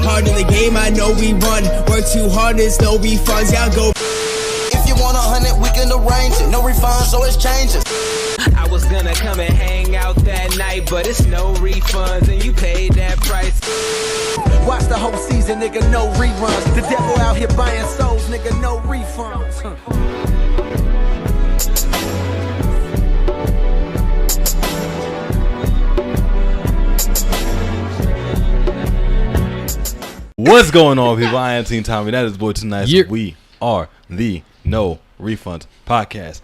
Hard in the game, I know we run. Work too hard, there's no refunds. Y'all go. If you want 100, we can arrange it. No refunds, so it's changes. I was gonna come and hang out that night, but it's no refunds, and you paid that price. Watch the whole season, nigga, no reruns. The devil out here buying souls, nigga, no refunds. What's going on, people? I am Team Tommy. That is Boy Tonight. Yep. We are the No Refunds podcast.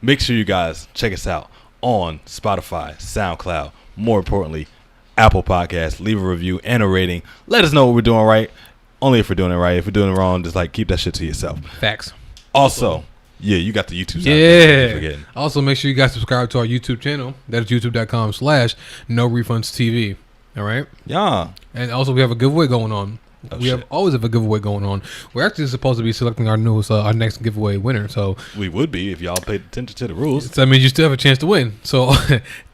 Make sure you guys check us out on Spotify, SoundCloud, more importantly, Apple Podcasts. Leave a review and a rating. Let us know what we're doing right. Only if we're doing it right. If we're doing it wrong, just like keep that shit to yourself. Facts. Also, yeah, you got the YouTube side. Yeah. Also, make sure you guys subscribe to our YouTube channel. That is youtube.com/NoRefundsTV. All right? Yeah. And also, we have a giveaway going on. We always have a giveaway going on. We're actually supposed to be selecting our next giveaway winner. So we would be if y'all paid attention to the rules. So that means you still have a chance to win. So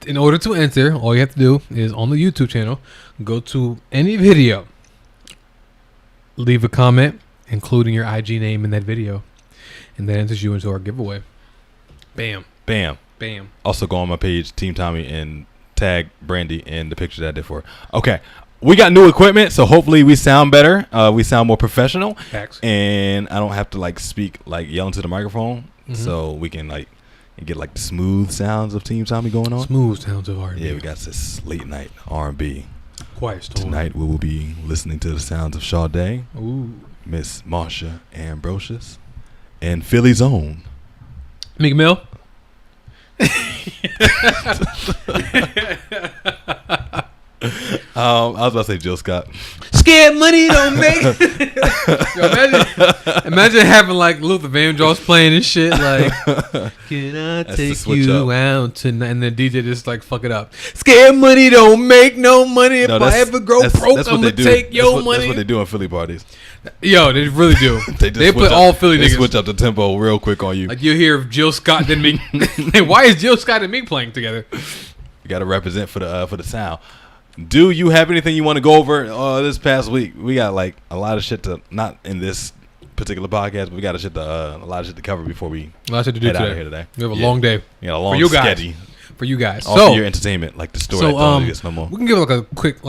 in order to enter, all you have to do is on the YouTube channel, go to any video, leave a comment, including your IG name in that video, and that enters you into our giveaway. Bam. Bam. Bam. Also go on my page, Team Tommy, and tag Brandy in the picture that I did for her. Okay. We got new equipment, so hopefully we sound better. We sound more professional. Facts. And I don't have to like speak like yell into the microphone, so we can like get like the smooth sounds of Team Tommy going on. Smooth sounds of R&B. Yeah, we got this late night R&B. Quiet storm. Tonight we will be listening to the sounds of Sade, ooh, Miss Marsha Ambrosius, and Philly's own Meek Mill. I was about to say Jill Scott. Scared money don't make. Yo, imagine having like Luther Vandross playing and shit. Like, can I take you out tonight? And the DJ just like fuck it up. Scared money don't make no money. If I ever grow broke, I'm gonna take your money. That's what they do in Philly parties. Yo, they really do. they put all Philly niggas. They switch up the tempo real quick on you. Like you hear Jill Scott then Meek. Why is Jill Scott and Meek playing together? You got to represent for the sound. Do you have anything you want to go over this past week? We got like a lot of shit to, not in this particular podcast, but we got a lot of shit to cover before we head out of here today. We have a long day. We got a long schedule. For you guys. All for your entertainment, like the story. No more. We can give like a quick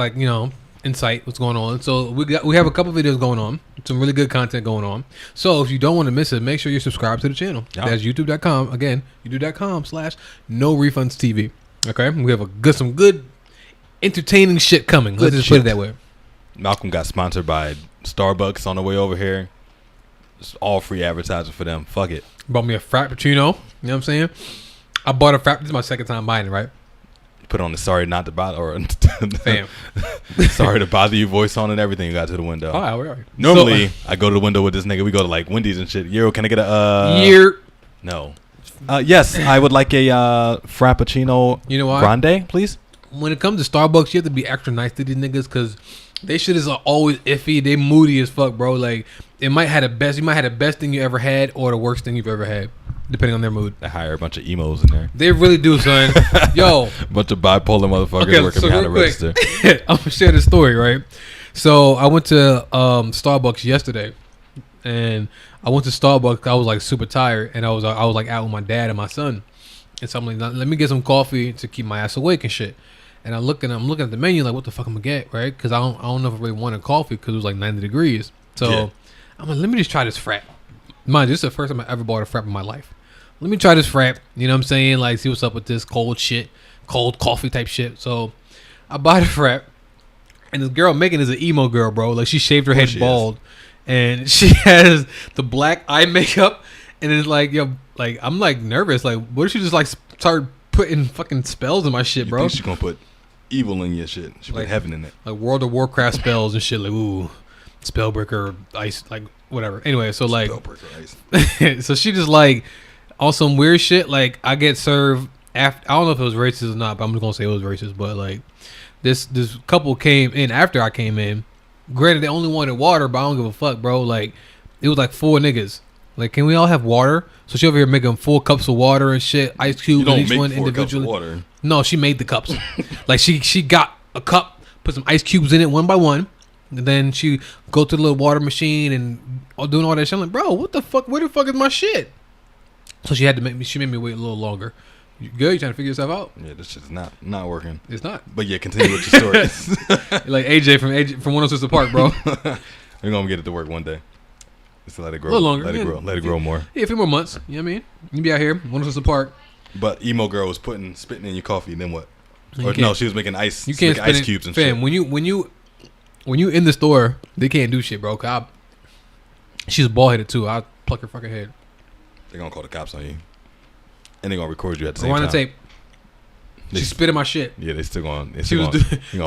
insight what's going on. So we have a couple videos going on, some really good content going on. So if you don't want to miss it, make sure you're subscribed to the channel. Yeah. That's youtube.com. Again, youtube.com/NoRefundsTV. Okay, we have some good entertaining shit coming. Let's just put it that way. Malcolm got sponsored by Starbucks on the way over here. It's all free advertising for them. Fuck it. Bought me a Frappuccino. You know what I'm saying? I bought a Frappuccino. This is my second time buying it, right? Put on the sorry not to bother or Fam. sorry to bother you voice on and everything. You got to the window. All right. Normally, I go to the window with this nigga. We go to like Wendy's and shit. Yo, can I get a year? No. Yes, I would like a Frappuccino Grande, please. When it comes to Starbucks, you have to be extra nice to these niggas because they shit is always iffy. They moody as fuck, bro. Like you might have the best thing you ever had or the worst thing you've ever had, depending on their mood. They hire a bunch of emos in there. They really do, son. Yo, bunch of bipolar motherfuckers working behind the register. I'm gonna share this story, right? So I went to Starbucks yesterday, and I went to Starbucks. I was like super tired, and I was like out with my dad and my son, and so I'm like, let me get some coffee to keep my ass awake and shit. And I'm looking at the menu like, what the fuck I'm gonna get, right? Because I don't know if I really wanted coffee because it was like 90 degrees. So I'm like, let me just try this frap. Mind you, this is the first time I ever bought a frap in my life. Let me try this frap. You know what I'm saying? Like, see what's up with this cold coffee type shit. So I buy the frap, and this girl making is an emo girl, bro. Like she shaved her head bald, and she has the black eye makeup, and it's like, yo, like I'm like nervous. Like, what if she just like start putting fucking spells in my shit, bro? You think she gonna put evil in your shit? She put heaven in it, like World of Warcraft spells and shit. Like ooh, spellbreaker ice, like whatever. Anyway, so like spellbreaker ice. So she just like on some weird shit. Like I get served after. I don't know if it was racist or not, but I'm just gonna say it was racist. But like this couple came in after I came in. Granted, they only wanted water, but I don't give a fuck, bro. Like it was like 4 niggas. Like, can we all have water? So she over here making 4 cups of water and shit, ice cubes in each one individually. Water. No, she made the cups. Like she got a cup, put some ice cubes in it one by one, And then she go to the little water machine and doing all that shit. I'm like, bro, what the fuck? Where the fuck is my shit? So she made me wait a little longer. You good? You trying to figure yourself out? Yeah, this shit's not working. It's not. But yeah, continue with your story. You're like AJ from 106 Park, bro. We're gonna get it to work one day. Just let it grow. A little longer. Let it grow. Let it grow more. Yeah, a few more months. You know what I mean? You be out here, 106 Park. But emo girl was spitting in your coffee. Then what? You Or can't- no, she was making ice. You can't making spit ice cubes and fam, shit. when you in the store, they can't do shit, bro. She's bald headed too. I'll pluck her fucking head. They're gonna call the cops on you, and they're gonna record you at the same Rewind time. the tape. She spit in my shit. Yeah, they still gonna. She was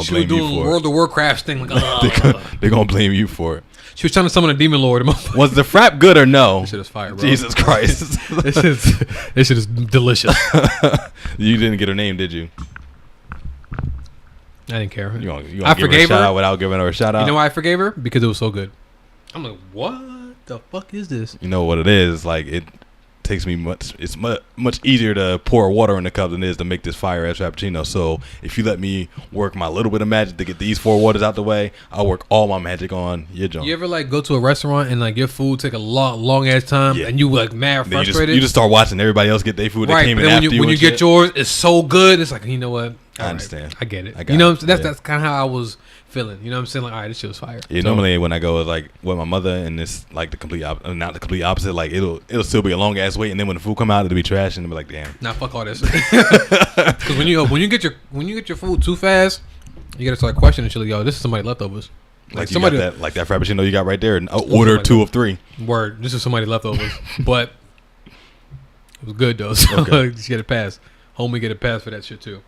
blame doing you for World of Warcraft thing. Like, They're gonna blame you for it. she was trying to summon a demon lord. Was the frap good or no? This shit is fire, bro. Jesus Christ! this shit is delicious. You didn't get her name, did you? I didn't care. You gonna give I her a forgave shout her. out without giving her a shout out? You know why I forgave her? Because it was so good. I'm like, what the fuck is this? You know what it is? Like it takes me it's much easier to pour water in the cup than it is to make this fire ass frappuccino. So if you let me work my little bit of magic to get these 4 waters out the way, I'll work all my magic on your junk. You ever like go to a restaurant and like your food take a long ass time and you like mad Then frustrated? you just start watching everybody else get their food. Right, That came but in then after when you and get shit. yours, it's so good. It's like, you know what? I All understand. I get it. I got you know, it. that's kind of how I was feeling. You know what I'm saying? Like, all right, this shit was fire. Yeah, So, normally when I go like with my mother and it's like the complete not the complete opposite. Like it'll still be a long ass wait, and then when the food come out, it'll be trash, and it'll be like, damn. nah, fuck all this. Because when you get your food too fast, you gotta start questioning shit. Like, yo, this is somebody leftovers. Like you somebody got that frappuccino you got right there, and order 2 of 3. Word, this is somebody leftovers. But it was good though. So Okay. just get it passed. Homie, get it passed for that shit too.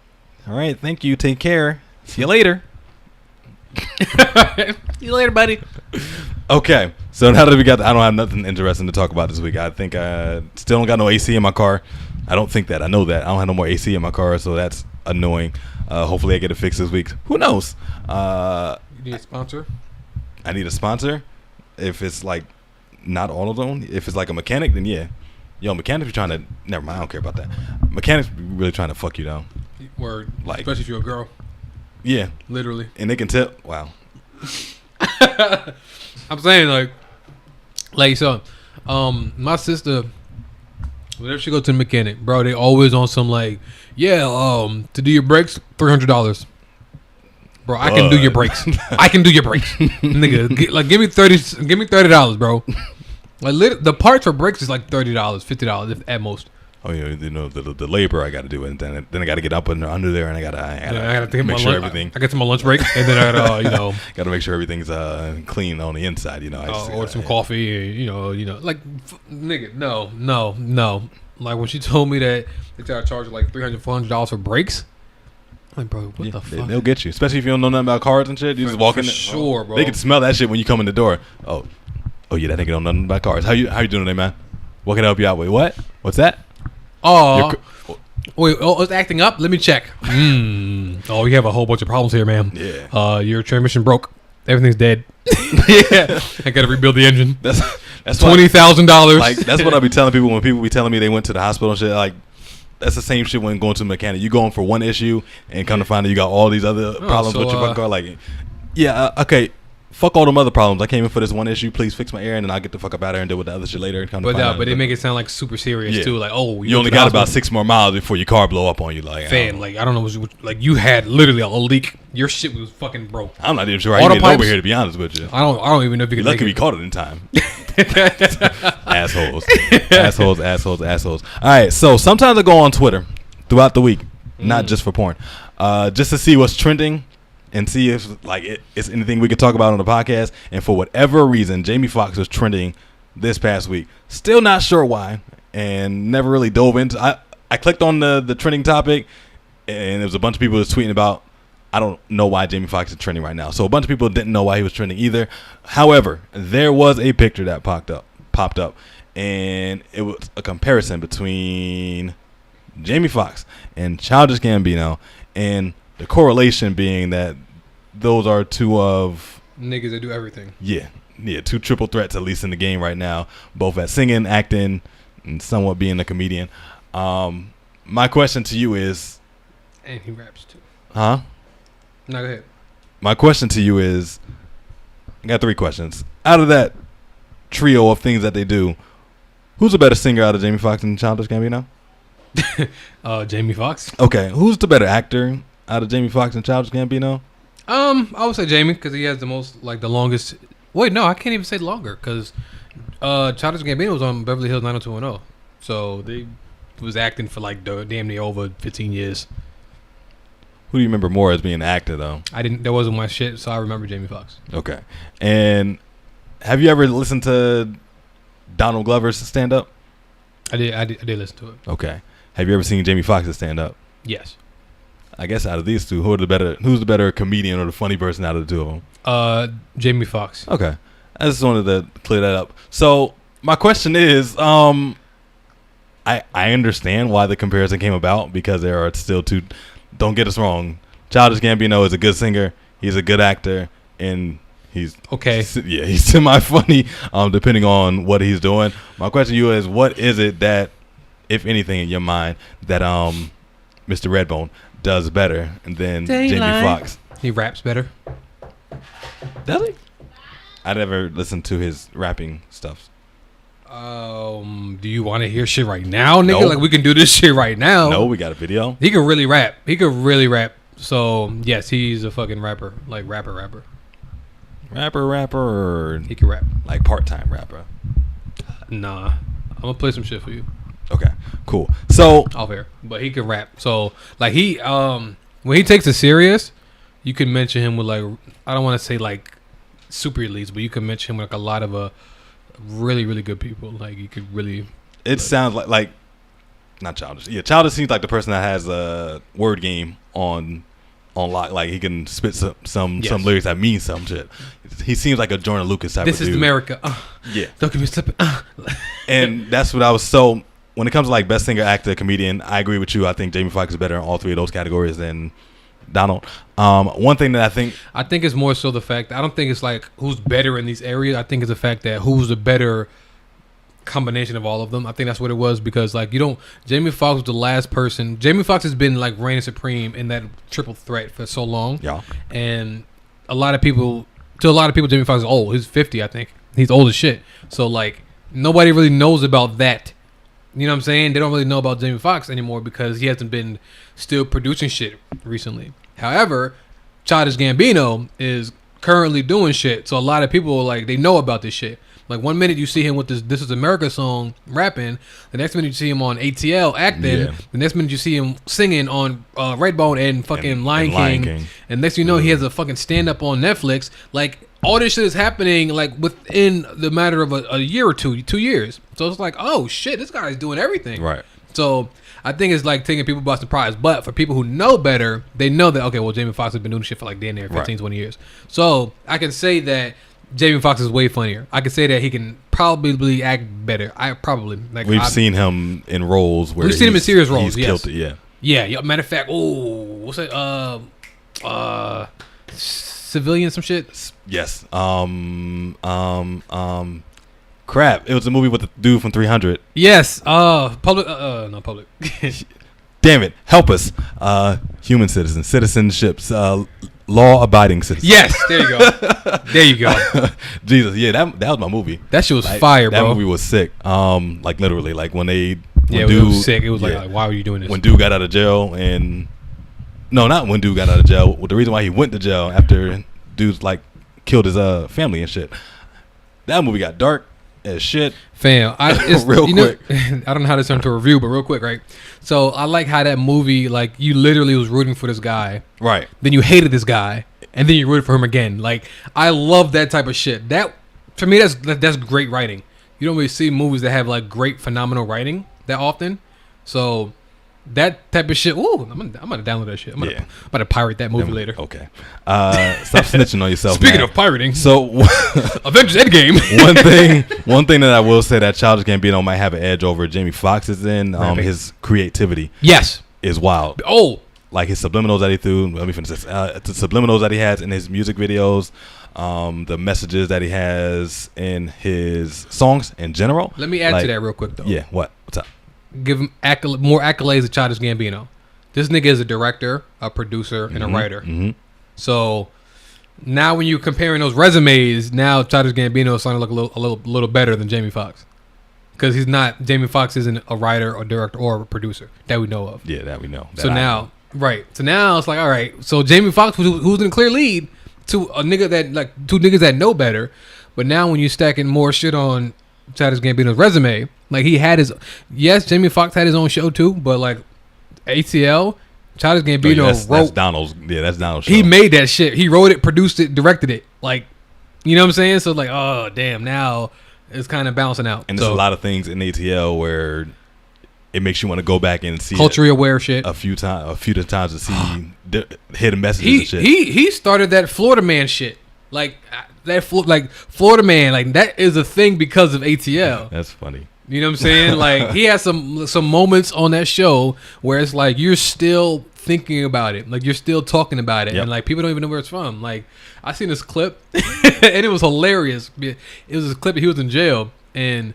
All right, thank you. Take care. See you later. See you later, buddy. Okay, so now that I don't have nothing interesting to talk about this week. I think I still don't got no AC in my car. I don't think that. I know that. I don't have no more AC in my car, so that's annoying. Hopefully I get it fixed this week. Who knows? You need a sponsor? I need a sponsor. If it's like not all of them. If it's like a mechanic, then yeah. Yo, mechanics be trying to. Never mind. I don't care about that. Mechanics be really trying to fuck you down. Word. Like- Especially if you're a girl. Yeah, Literally. and they can tell. Wow. I'm saying like so, my sister, whenever she go to the mechanic, bro, they always on some like, yeah, to do your brakes, $300. Bro, I can do your brakes. I can do your brakes, nigga. Give me $30, bro. Like the parts for brakes is like $30, $50 if at most. Oh yeah, you know the labor I got to do, and then I got to get up and under there, and I gotta take make my sure lunch. everything. I get to my lunch break, and then I gotta Got to make sure everything's clean on the inside. You know, order some coffee. And, like nigga, no. Like when she told me that they try to charge like $300, $400 for brakes. I'm like, bro, what the fuck? They'll get you, especially if you don't know nothing about cars and shit. You just walk in. Sure, bro. They can smell that shit when you come in the door. Oh yeah, that nigga don't know nothing about cars. How you doing today, man? What can I help you out with? What? What's that? Oh, wait. Oh, it's acting up. Let me check. Oh, you have a whole bunch of problems here, man. Yeah. Your transmission broke. Everything's dead. Yeah. I gotta rebuild the engine. That's $20,000. Like that's what I be telling people when people be telling me they went to the hospital and shit. Like that's the same shit when going to a mechanic. You going for one issue and come to find out you got all these other problems so, with your fucking car. Like, yeah, okay. Fuck all them other problems. I came in for this one issue. Please fix my air, and then I'll get the fuck up out of here and deal with the other shit later. And come to find out But they make it sound like super serious Yeah. too. Like, oh, you only got about 6 more miles before your car blow up on you. Like, fan. Like, I don't know. Like, you had literally a leak. Your shit was fucking broke. I'm not even sure I Auto made it over pipes? here, to be honest with you. I don't even know if you You're can. lucky we caught it in time. Assholes. All right, so sometimes I go on Twitter throughout the week, not just for porn, just to see what's trending and see if it's anything we could talk about on the podcast. And for whatever reason, Jamie Foxx was trending this past week. Still not sure why, and never really dove into. I clicked on the trending topic, and there was a bunch of people was tweeting about. I don't know why Jamie Foxx is trending right now. So a bunch of people didn't know why he was trending either. However, there was a picture that popped up, and it was a comparison between Jamie Foxx and Childish Gambino, and the correlation being that those are two of niggas that do everything. Yeah, two triple threats at least in the game right now, both at singing, acting, and somewhat being a comedian. My question to you is, and he raps too. huh? No, go ahead. My question to you is, I got 3 questions. Out of that trio of things that they do, who's the better singer out of Jamie Foxx and Childish Gambino? Jamie Foxx. Okay, who's the better actor out of Jamie Foxx and Childish Gambino? I would say Jamie because he has the most, like, the longest. Wait, no, I can't even say longer because Childish Gambino was on Beverly Hills 90210, so they was acting for like damn near over 15 years. Who do you remember more as being an actor though? I didn't. That wasn't my shit, so I remember Jamie Foxx. Okay, and have you ever listened to Donald Glover's stand up? I did listen to it. Okay, have you ever seen Jamie Foxx's stand up? Yes. I guess out of these two, who's the better comedian or the funny person out of the two of them? Jamie Foxx. Okay, I just wanted to clear that up. So my question is, I understand why the comparison came about because there are still two. Don't get us wrong, Childish Gambino is a good singer, he's a good actor, and he's okay. Yeah, he's semi-funny, depending on what he's doing. My question to you is, what is it that, if anything, in your mind, that Mr. Redbone does better than Jamie Foxx? He raps better. Does he? I never listened to his rapping stuff. Do you want to hear shit right now, nigga? Nope. Like, we can do this shit right now. No, we got a video. He can really rap. So yes, he's a fucking rapper. Like rapper. Rapper, or He can rap. like part-time rapper? Nah, I'm gonna play some shit for you. Okay, cool. So Off air, but he can rap. So like he when he takes it serious, you can mention him with like, I don't want to say like super elites, but you can mention him with like a lot of really really good people. Like you could really. it sounds like not Childish. Yeah, Childish seems like the person that has a word game on lock. Like he can spit some lyrics that mean some shit. He seems like a Jordan Lucas type This of is dude. America. Yeah, Don't give me slipping. and that's what I was. So when it comes to like best singer, actor, comedian, I agree with you. I think Jamie Foxx is better in all 3 of those categories than Donald. One thing that I think it's more so the fact that I don't think it's like who's better in these areas. I think it's the fact that who's the better combination of all of them. I think that's what it was because like Jamie Foxx was the last person. Jamie Foxx has been like reigning supreme in that triple threat for so long. Yeah. And to a lot of people, Jamie Foxx is old. He's 50, I think. He's old as shit. So like nobody really knows about that. You know what I'm saying? They don't really know about Jamie Foxx anymore because he hasn't been still producing shit recently. However, Childish Gambino is currently doing shit. So a lot of people like they know about this shit. Like 1 minute you see him with this Is America song rapping. The next minute you see him on ATL acting. Yeah. The next minute you see him singing on Redbone and fucking Lion King. And next thing you know he has a fucking stand up on Netflix. Like all this shit is happening like within the matter of a year or 2 years. So it's like, oh shit, this guy's doing everything. Right. So I think it's like taking people by surprise. But for people who know better, they know that, okay, well, Jamie Foxx has been doing shit for like damn near 15, 20 years. So I can say that Jamie Foxx is way funnier. I can say that he can probably act better. We've seen him in roles where we've seen him in serious roles. He's killed it. Yeah. Matter of fact, what's that? Civilian, some shit. Yes. Crap. It was a movie with the dude from 300. Yes. Public. No, Public. Damn it. Help us. Human citizenships. Law-abiding citizens. Yes. There you go. There you go. Jesus. Yeah, that was my movie. That shit was fire, bro. That movie was sick. Like literally, like when it was sick. It was like, why were you doing this? When dude got out of jail and not when dude got out of jail. The reason why he went to jail after dude's like killed his family and shit. That movie got dark as shit. Fam, real quick. I don't know how to turn to a review, but real quick, right? So I like how that movie, like you literally was rooting for this guy, right? Then you hated this guy, and then you rooted for him again. Like I love that type of shit. That for me, that's great writing. You don't really see movies that have like great, phenomenal writing that often. So that type of shit. Ooh, I'm gonna download that shit. I'm gonna pirate that movie later. Okay. Stop snitching on yourself. Speaking man. of pirating, so Avengers Endgame. one thing that I will say that Childish Gambino might have an edge over Jamie Foxx is in his creativity. Yes, is wild. Oh, like his subliminals that he threw. Let me finish this. The subliminals that he has in his music videos. The messages that he has in his songs in general. Let me add to that real quick though. Yeah. What's up? Give him more accolades to Childish Gambino. This nigga is a director, a producer, and a writer. Mm-hmm. So Now when you're comparing those resumes, now Childish Gambino is starting to look a little better than Jamie Foxx. Because he's not, Jamie Foxx isn't a writer or director or a producer that we know of. Yeah, that we know. So now it's like, all right. So Jamie Foxx, who's in the clear lead to a nigga that, like, two niggas that know better. But now when you're stacking more shit on Childish Gambino's resume, like Jamie Foxx had his own show too, but like ATL, Childish Gambino that's Donald's. Yeah, that's Donald's show. He made that shit. He wrote it, produced it, directed it. Like, you know what I'm saying? So like, oh damn, now it's kind of balancing out. And there's a lot of things in ATL where it makes you want to go back and see culturally aware shit a few times to see hidden messages and shit. He started that Florida Man shit. Like Florida Man, like that is a thing because of ATL. That's funny. You know what I'm saying? Like he has some moments on that show where it's like you're still thinking about it, like you're still talking about it, and like people don't even know where it's from. Like I seen this clip and it was hilarious. It was this clip. He was in jail and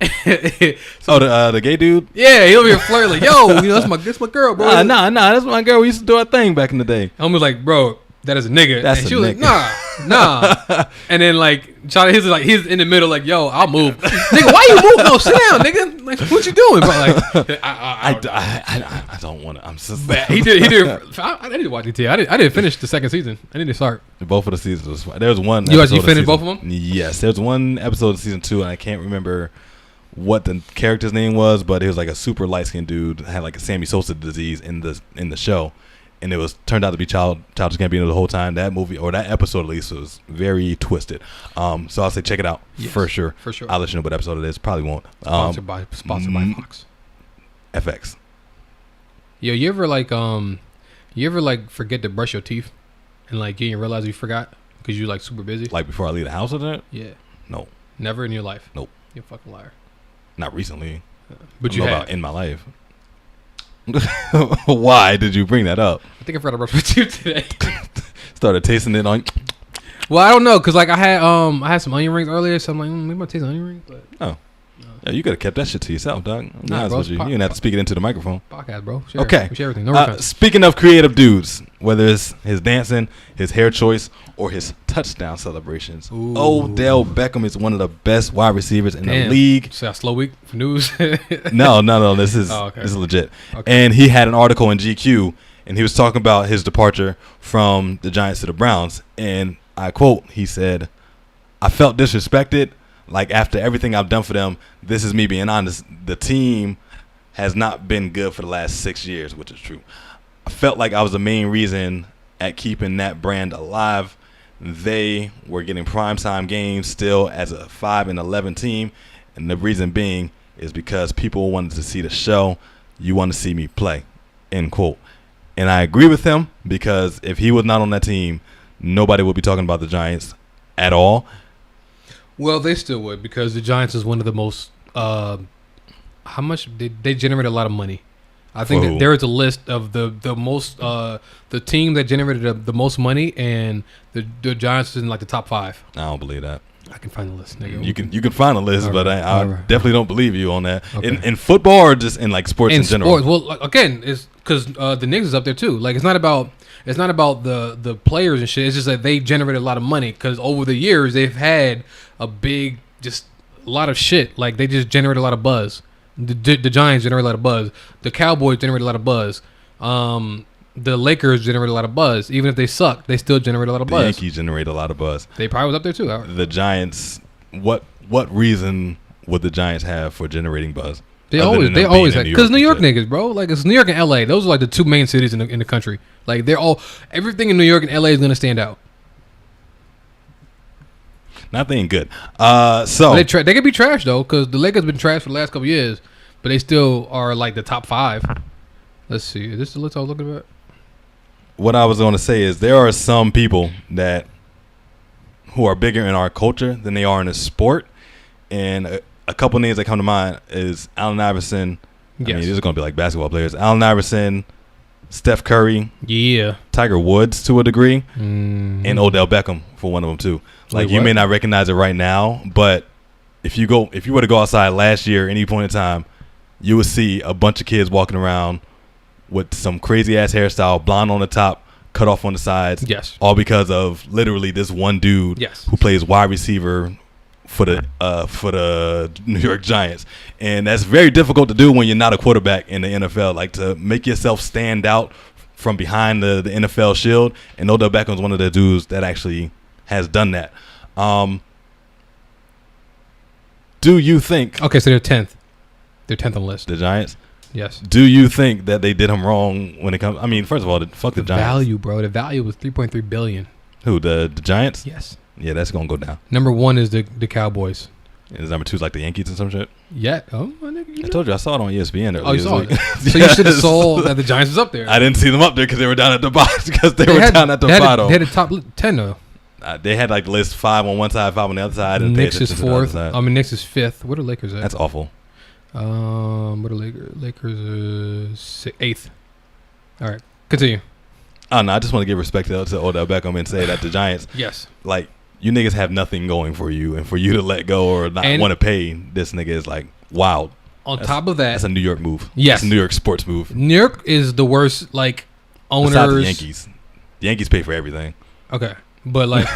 the gay dude. Yeah, he over here flirting like, yo, you know that's my girl, bro. Nah, that's my girl. We used to do our thing back in the day. I was like, bro, that is a nigga. That's and she a was nigga. like, nah. And then like Charlie, he's in the middle, like, yo, I'll move. Nigga, why you move? No, sit down, nigga. Like, what you doing? But like, I don't want to. I'm just. He did. I didn't watch ET. I didn't finish the second season. I didn't start. Both of the seasons. There was one. You finished both of them? Yes, there was one episode of season 2, and I can't remember what the character's name was, but it was like a super light skinned dude had like a Sammy Sosa disease in the show. And it was turned out to be Childish Gambino the whole time. That movie, or that episode at least, was very twisted. So I'll say check it out. Yes, for sure. For sure. I'll let you know what episode it is. Probably won't. Sponsored by Foxx. FX. Yo, you ever forget to brush your teeth and like you didn't realize you forgot because you're like super busy? Like before I leave the house or that? Yeah. No. Never in your life? Nope. You're a fucking liar. Not recently. But you have. In my life. Why did you bring that up? I think I forgot to brush my teeth today. Started tasting it on. Well, I don't know, cause like I had some onion rings earlier, so I'm like, maybe I'll taste an onion ring. But yeah, you could have kept that shit to yourself, dog. Nah, bro, you didn't have to speak it into the microphone. Podcast, bro. Okay. We share everything. No speaking of creative dudes, whether it's his dancing, his hair choice, or his touchdown celebrations, Odell Beckham is one of the best wide receivers in the league. So slow week for news. No. This is legit. Okay. And he had an article in GQ, and he was talking about his departure from the Giants to the Browns. And I quote, he said, "I felt disrespected. Like, after everything I've done for them, this is me being honest. The team has not been good for the last 6 years," which is true. "I felt like I was the main reason at keeping that brand alive. They were getting primetime games still as a 5-11 team. And the reason being is because people wanted to see the show. You want to see me play," end quote. And I agree with him, because if he was not on that team, nobody would be talking about the Giants at all. Well, they still would, because the Giants is one of the most. How much they generate a lot of money. I think that there is a list of the most the team that generated the most money, and the Giants is in like the top 5. I don't believe that. I can find the list, nigga. You can find a list, but I definitely don't believe you on that. Okay. In football, or just in like sports in general? Sports, well, again, it's because the Knicks is up there too. Like, it's not about the players and shit. It's just that they generate a lot of money, because over the years they've had a lot of shit. Like, they just generate a lot of buzz. The Giants generate a lot of buzz. The Cowboys generate a lot of buzz. The Lakers generate a lot of buzz. Even if they suck, they still generate a lot of buzz. The Yankees generate a lot of buzz. They probably was up there too. The Giants. What reason would the Giants have for generating buzz? They always have, because New York niggas, bro. Like, it's New York and LA. Those are like the two main cities in the country. Like, everything in New York and LA is gonna stand out. Nothing good. So they could be trash though, because the Lakers been trash for the last couple years, but they still are like the top 5. Let's see. Is this the list I was looking at? What I was going to say is there are some people who are bigger in our culture than they are in the sport, and a couple names that come to mind is Allen Iverson. Yes. I mean, these are going to be like basketball players. Allen Iverson, Steph Curry, Tiger Woods to a degree, and Odell Beckham for one of them too. Like, you may not recognize it right now, but if you were to go outside last year, any point in time, you would see a bunch of kids walking around with some crazy ass hairstyle, blonde on the top, cut off on the sides. Yes. All because of literally this one dude who plays wide receiver for the New York Giants. And that's very difficult to do when you're not a quarterback in the NFL. Like, to make yourself stand out from behind the NFL shield. And Odell Beckham's one of the dudes that actually has done that. Do you think... Okay, so they're 10th. They're 10th on the list. The Giants? Yes. Do you think that they did him wrong when it comes... I mean, first of all, fuck the Giants. Value, bro. The value was $3.3 billion. Who, the Giants? Yes. Yeah, that's going to go down. Number 1 is the Cowboys. Is number 2 like the Yankees and some shit? Yeah. Oh, my nigga. I told you, I saw it on ESPN earlier. Oh, you saw it. So you should have saw that the Giants was up there. I didn't see them up there because they were down at the bottom. Because they were down at the bottom. They had a top 10, though. They had like list 5 on one side, 5 on the other side. And Knicks is 4th. I mean, Knicks is 5th. What are Lakers at? That's awful. What are Lakers? Lakers is 8th. All right, continue. Oh no, I just want to give respect to Odell Beckham and say that the Giants, yes, like, you niggas have nothing going for you, and for you to let go or not want to pay this nigga is like wild. Top of that, that's a New York move. Yes, that's a New York sports move. New York is the worst. Like, owners. Besides the Yankees. The Yankees pay for everything. Okay, but like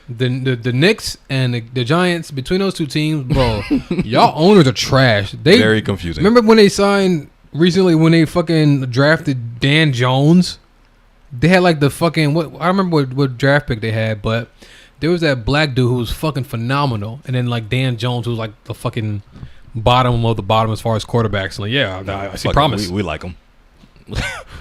the Knicks and the Giants, between those two teams, bro, y'all owners are trash. They very confusing. Remember when they signed recently when they fucking drafted Dan Jones? They had like the fucking I remember what draft pick they had, but there was that black dude who was fucking phenomenal, and then like Dan Jones who was like the fucking bottom of the bottom as far as quarterbacks. Like, I see promise. We like him.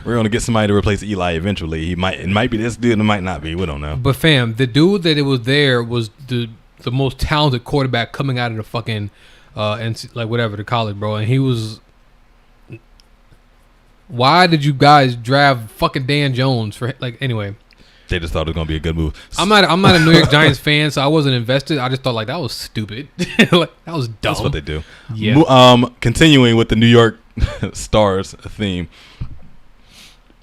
We're gonna get somebody to replace Eli eventually. It might be this dude, it might not be. We don't know. But fam, the dude that it was there was the most talented quarterback coming out of the fucking and like whatever the college, bro. And he was. Why did you guys draft fucking Dan Jones for like anyway? They just thought it was gonna be a good move. I'm not a New York Giants fan, so I wasn't invested. I just thought like that was stupid. Like, that was dumb. That's what they do. Yeah. Continuing with the New York Stars theme.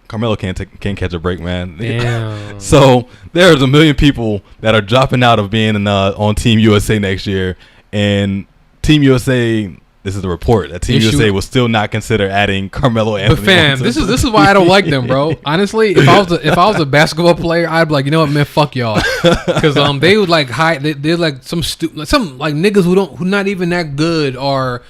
Carmelo can't catch a break, man. Damn. So there's a million people that are dropping out of being on Team USA next year, and Team USA. This is the report that Team USA will still not consider adding Carmelo Anthony. But fam, this is why I don't like them, bro. Honestly, if I was a basketball player, I'd be like, you know what, man, fuck y'all, because they would like hide. They're like some niggas who not even that good are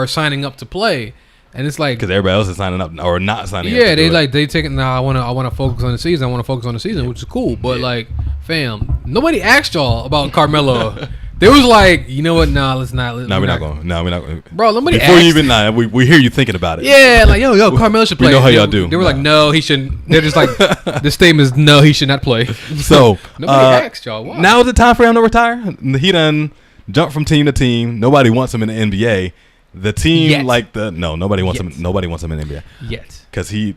signing up to play, and it's like because everybody else is signing up or not signing up. Yeah, they take it. Nah, I want to focus on the season. I want to focus on the season, which is cool. But like, fam, nobody asked y'all about Carmelo. They was like, you know what? Nah, let's not. We're not going. Bro, nobody before asked. you even we hear you thinking about it. Yeah, like yo, Carmelo should play. We know how y'all do. They were like, no, he shouldn't. They're just like, the statement is no, he should not play. So nobody asked y'all. Why? Now is the time for him to retire. He done jumped from team to team. Nobody wants him in the NBA. The team nobody wants him. Nobody wants him in the NBA yet because he.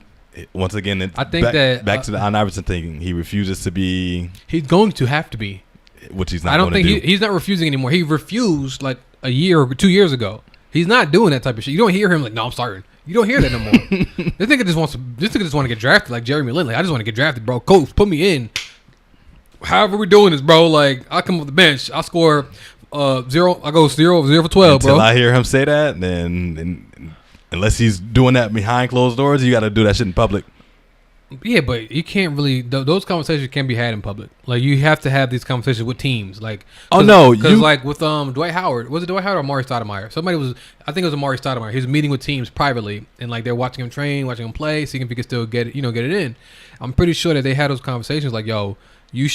Once again, I think back to the Allen Iverson thing. He refuses to be. He's going to have to be. Which he's not. I don't think he's not refusing anymore. He refused like a year or 2 years ago. He's not doing that type of shit. You don't hear him like, no, I'm starting. You don't hear that no more. This nigga just want to get drafted like Jeremy Lin. Like, I just want to get drafted, bro. Coach, put me in. However we doing this, bro. Like, I come off the bench. I score 0. I go 0 for 12, Until bro. I hear him say that, then unless he's doing that behind closed doors, you got to do that shit in public. Yeah, but you can't really. Those conversations can't be had in public. Like, you have to have these conversations with teams. Like, because like with Dwight Howard, was it Dwight Howard or Amari Stoudemire? I think it was Amari Stoudemire. He was meeting with teams privately, and like they're watching him train, watching him play, seeing if he can still get it in. I'm pretty sure that they had those conversations. Like, yo, you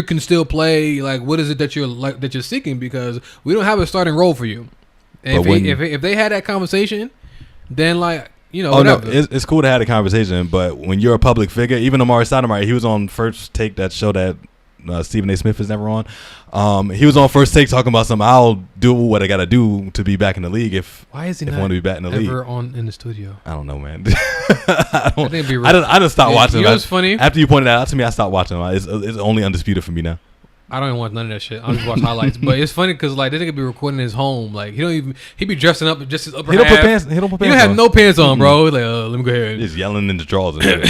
can still play. Like, what is it that you're seeking? Because we don't have a starting role for you. And if they had that conversation, then like. No, it's cool to have a conversation, but when you're a public figure, even Amari Stoudemire, he was on First Take, that show that Stephen A. Smith is never on. He was on First Take talking about something. I'll do what I got to do to be back in the league why is he not want to be back in the league. Ever in the studio? I don't know, man. I just stopped watching. You know what's funny? After you pointed that out to me, I stopped watching. It's only Undisputed for me now. I don't even watch none of that shit. I just watch highlights. But it's funny because like they nigga be recording his home. Like he be dressing up just his upper half. He don't put pants. He don't have no pants on, bro. Like let me go ahead. He's yelling in the drawers. Nigga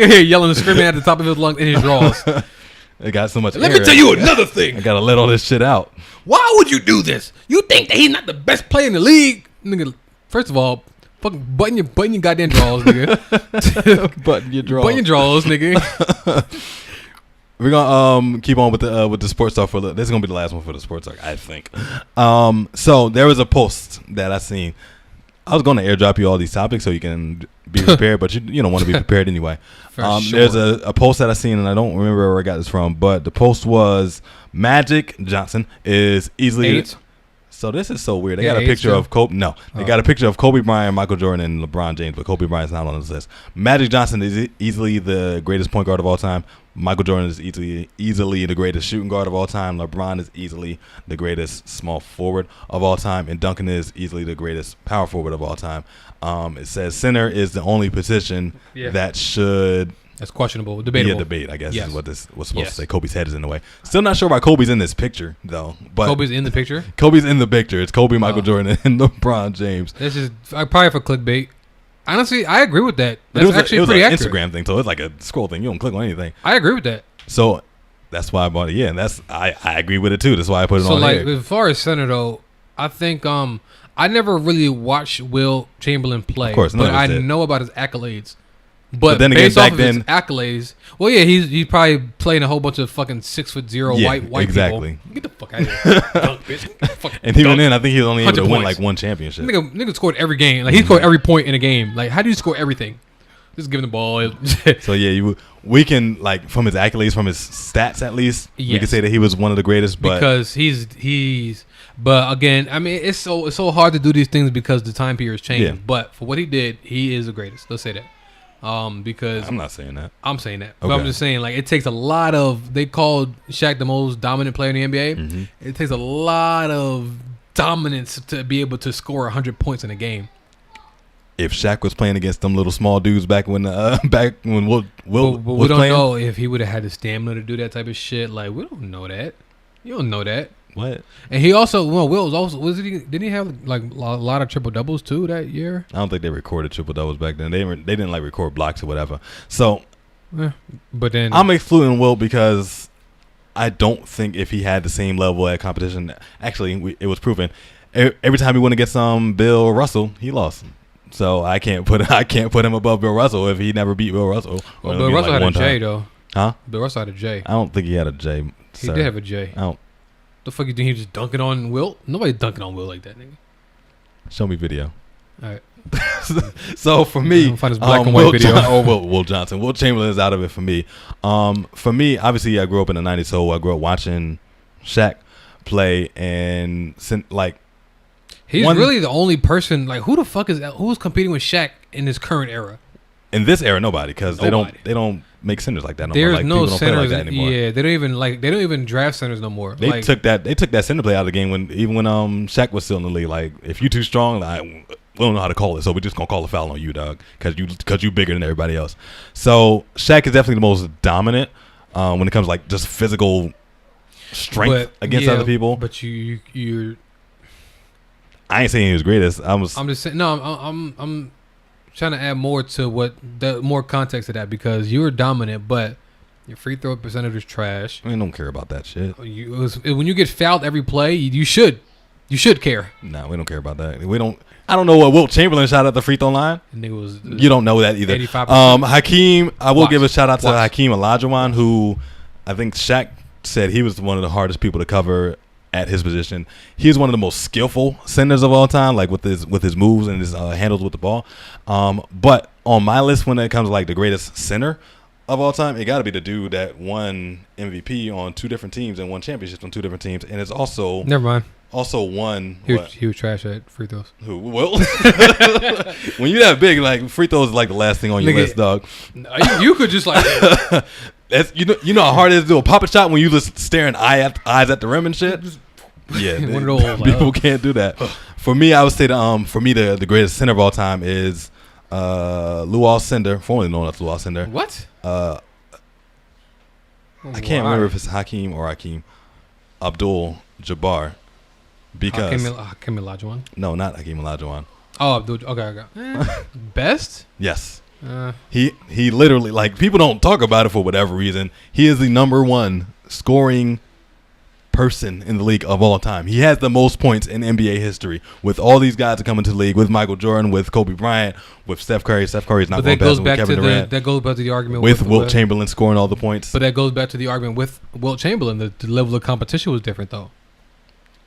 here yelling and screaming at the top of his lungs in his drawers. It got so much. Let me tell you another thing. I gotta let all this shit out. Why would you do this? You think that he's not the best player in the league, nigga? First of all, Fucking button your goddamn drawers, nigga. Button your drawers. Button your drawers, nigga. We're gonna keep on with the sports talk this is gonna be the last one for the sports talk, I think. So there was a post that I seen. I was gonna airdrop you all these topics so you can be prepared, but you don't want to be prepared anyway. Sure. There's a post that I seen, and I don't remember where I got this from, but the post was Magic Johnson is easily. AIDS? So this is so weird. They Yeah, got a AIDS picture too? of Kobe. No, they got a picture of Kobe Bryant, Michael Jordan, and LeBron James, but Kobe Bryant's not on this list. Magic Johnson is easily the greatest point guard of all time. Michael Jordan is easily the greatest shooting guard of all time. LeBron is easily the greatest small forward of all time, and Duncan is easily the greatest power forward of all time. It says center is the only position that should. That's questionable. Debatable. Be a debate, I guess, Yes. is what this was supposed Yes. to say. Kobe's head is in the way. Still not sure why Kobe's in this picture, though. But Kobe's in the picture. Kobe's in the picture. It's Kobe, Michael Jordan, and LeBron James. This is probably for clickbait. Honestly, I agree with that. But That's actually pretty an accurate. Instagram thing, so it's like a scroll thing. You don't click on anything. I agree with that. So that's why I bought it. Yeah, and I agree with it too. That's why I put it So on like here. as far as center though, I think I never really watched Will Chamberlain play, Of course, none but of us I did. know about his accolades. But then again, based back off of his then- accolades, well, yeah, he's probably playing a whole bunch of fucking 6'0" Yeah, white exactly. people. Get the fuck out of here, dunk, bitch. Fucking And even dunk. then, I think he was only able to 100 win points. like one championship. Nigga scored every game. Like he scored every point in a game. Like how do you score everything? Just give him the ball. So yeah, we can like from his accolades, from his stats at least, we Yes. can say that he was one of the greatest. But because he's. But again, I mean, it's so hard to do these things because the time period has changed. Yeah. But for what he did, he is the greatest. Let's say that. Because I'm not saying that. I'm saying that. But Okay. I'm just saying, like, it takes a lot of. They called Shaq the most dominant player in the NBA. Mm-hmm. It takes a lot of dominance to be able to score 100 points in a game. If Shaq was playing against them little small dudes back when Will But was we don't playing, know if he would have had the stamina to do that type of shit. Like, we don't know that. You don't know that. what? And he also, well, Will was also, didn't he have like a lot of triple doubles too that year? I don't think they recorded triple doubles back then. They didn't like record blocks or whatever. So But then I'm excluding Will because I don't think if he had the same level at competition. Actually, it was proven every time he went against Bill Russell, he lost. So I can't put him above Bill Russell if he never beat Bill Russell. well, Bill Russell had a J though. Huh? Bill Russell had a J. I don't think he had a J. He sir. did have a J. I don't. The fuck you think he was just dunking on Will? Nobody dunking on Will like that, nigga. Show me video. All right. So for me, I'll find this black and white video. Will Johnson, Will Chamberlain is out of it for me. For me, obviously, I grew up in the '90s, so I grew up watching Shaq play, and like He's really the only person. Like, who's competing with Shaq in this current era? in this era, nobody, because they Nobody. don't make centers like that no There's more. Like, no people don't play centers. like that anymore. Yeah, they don't even draft centers no more. They took that center play out of the game when Shaq was still in the league. Like, if you too strong, like, we don't know how to call it, so we're just gonna call a foul on you, dog, because you bigger than everybody else. So Shaq is definitely the most dominant when it comes to, like, just physical strength against other people. But you're. I ain't saying he was greatest. I'm just saying. No, I'm trying to add more to more context to that because you were dominant, but your free throw percentage was trash. I don't care about that shit. When you get fouled every play, you should care. No, we don't care about that. We don't. I don't know what Wilt Chamberlain shot at the free throw line. And nigga was You don't know that either. 85%. Hakeem, I will give a shout out to Watch. Hakeem Olajuwon, who I think Shaq said he was one of the hardest people to cover at his position. He's one of the most skillful centers of all time, like with his moves and his handles with the ball. But on my list, when it comes to like the greatest center of all time, it got to be the dude that won MVP on two different teams and won championships on two different teams, and it's also never mind. also won. He was trash at free throws. Who? Will? When you that big, like, free throws is like the last thing on your Nigga. list, dog. You could just like That's you know how hard it is to do a pop-up shot when you just staring eyes at the rim and shit. Yeah, One of those, like, people can't do that. For me, I would say the greatest center of all time is Lou Alcindor, formerly known as Lou Alcindor. what? I can't remember if it's Hakeem or Hakeem Abdul-Jabbar. Because Hakeem Olajuwon. no, not Hakeem Olajuwon. Oh, Abdul. Okay. Best. Yes. He literally, like, people don't talk about it for whatever reason. He is the number one scoring person in the league of all time. He has the most points in NBA history with all these guys that come into the league, with Michael Jordan, with Kobe Bryant, with Steph Curry. Steph Curry is not going past with Kevin Durant. That goes back to the argument with Wilt Chamberlain scoring all the points. But that goes back to the argument with Wilt Chamberlain. The level of competition was different, though.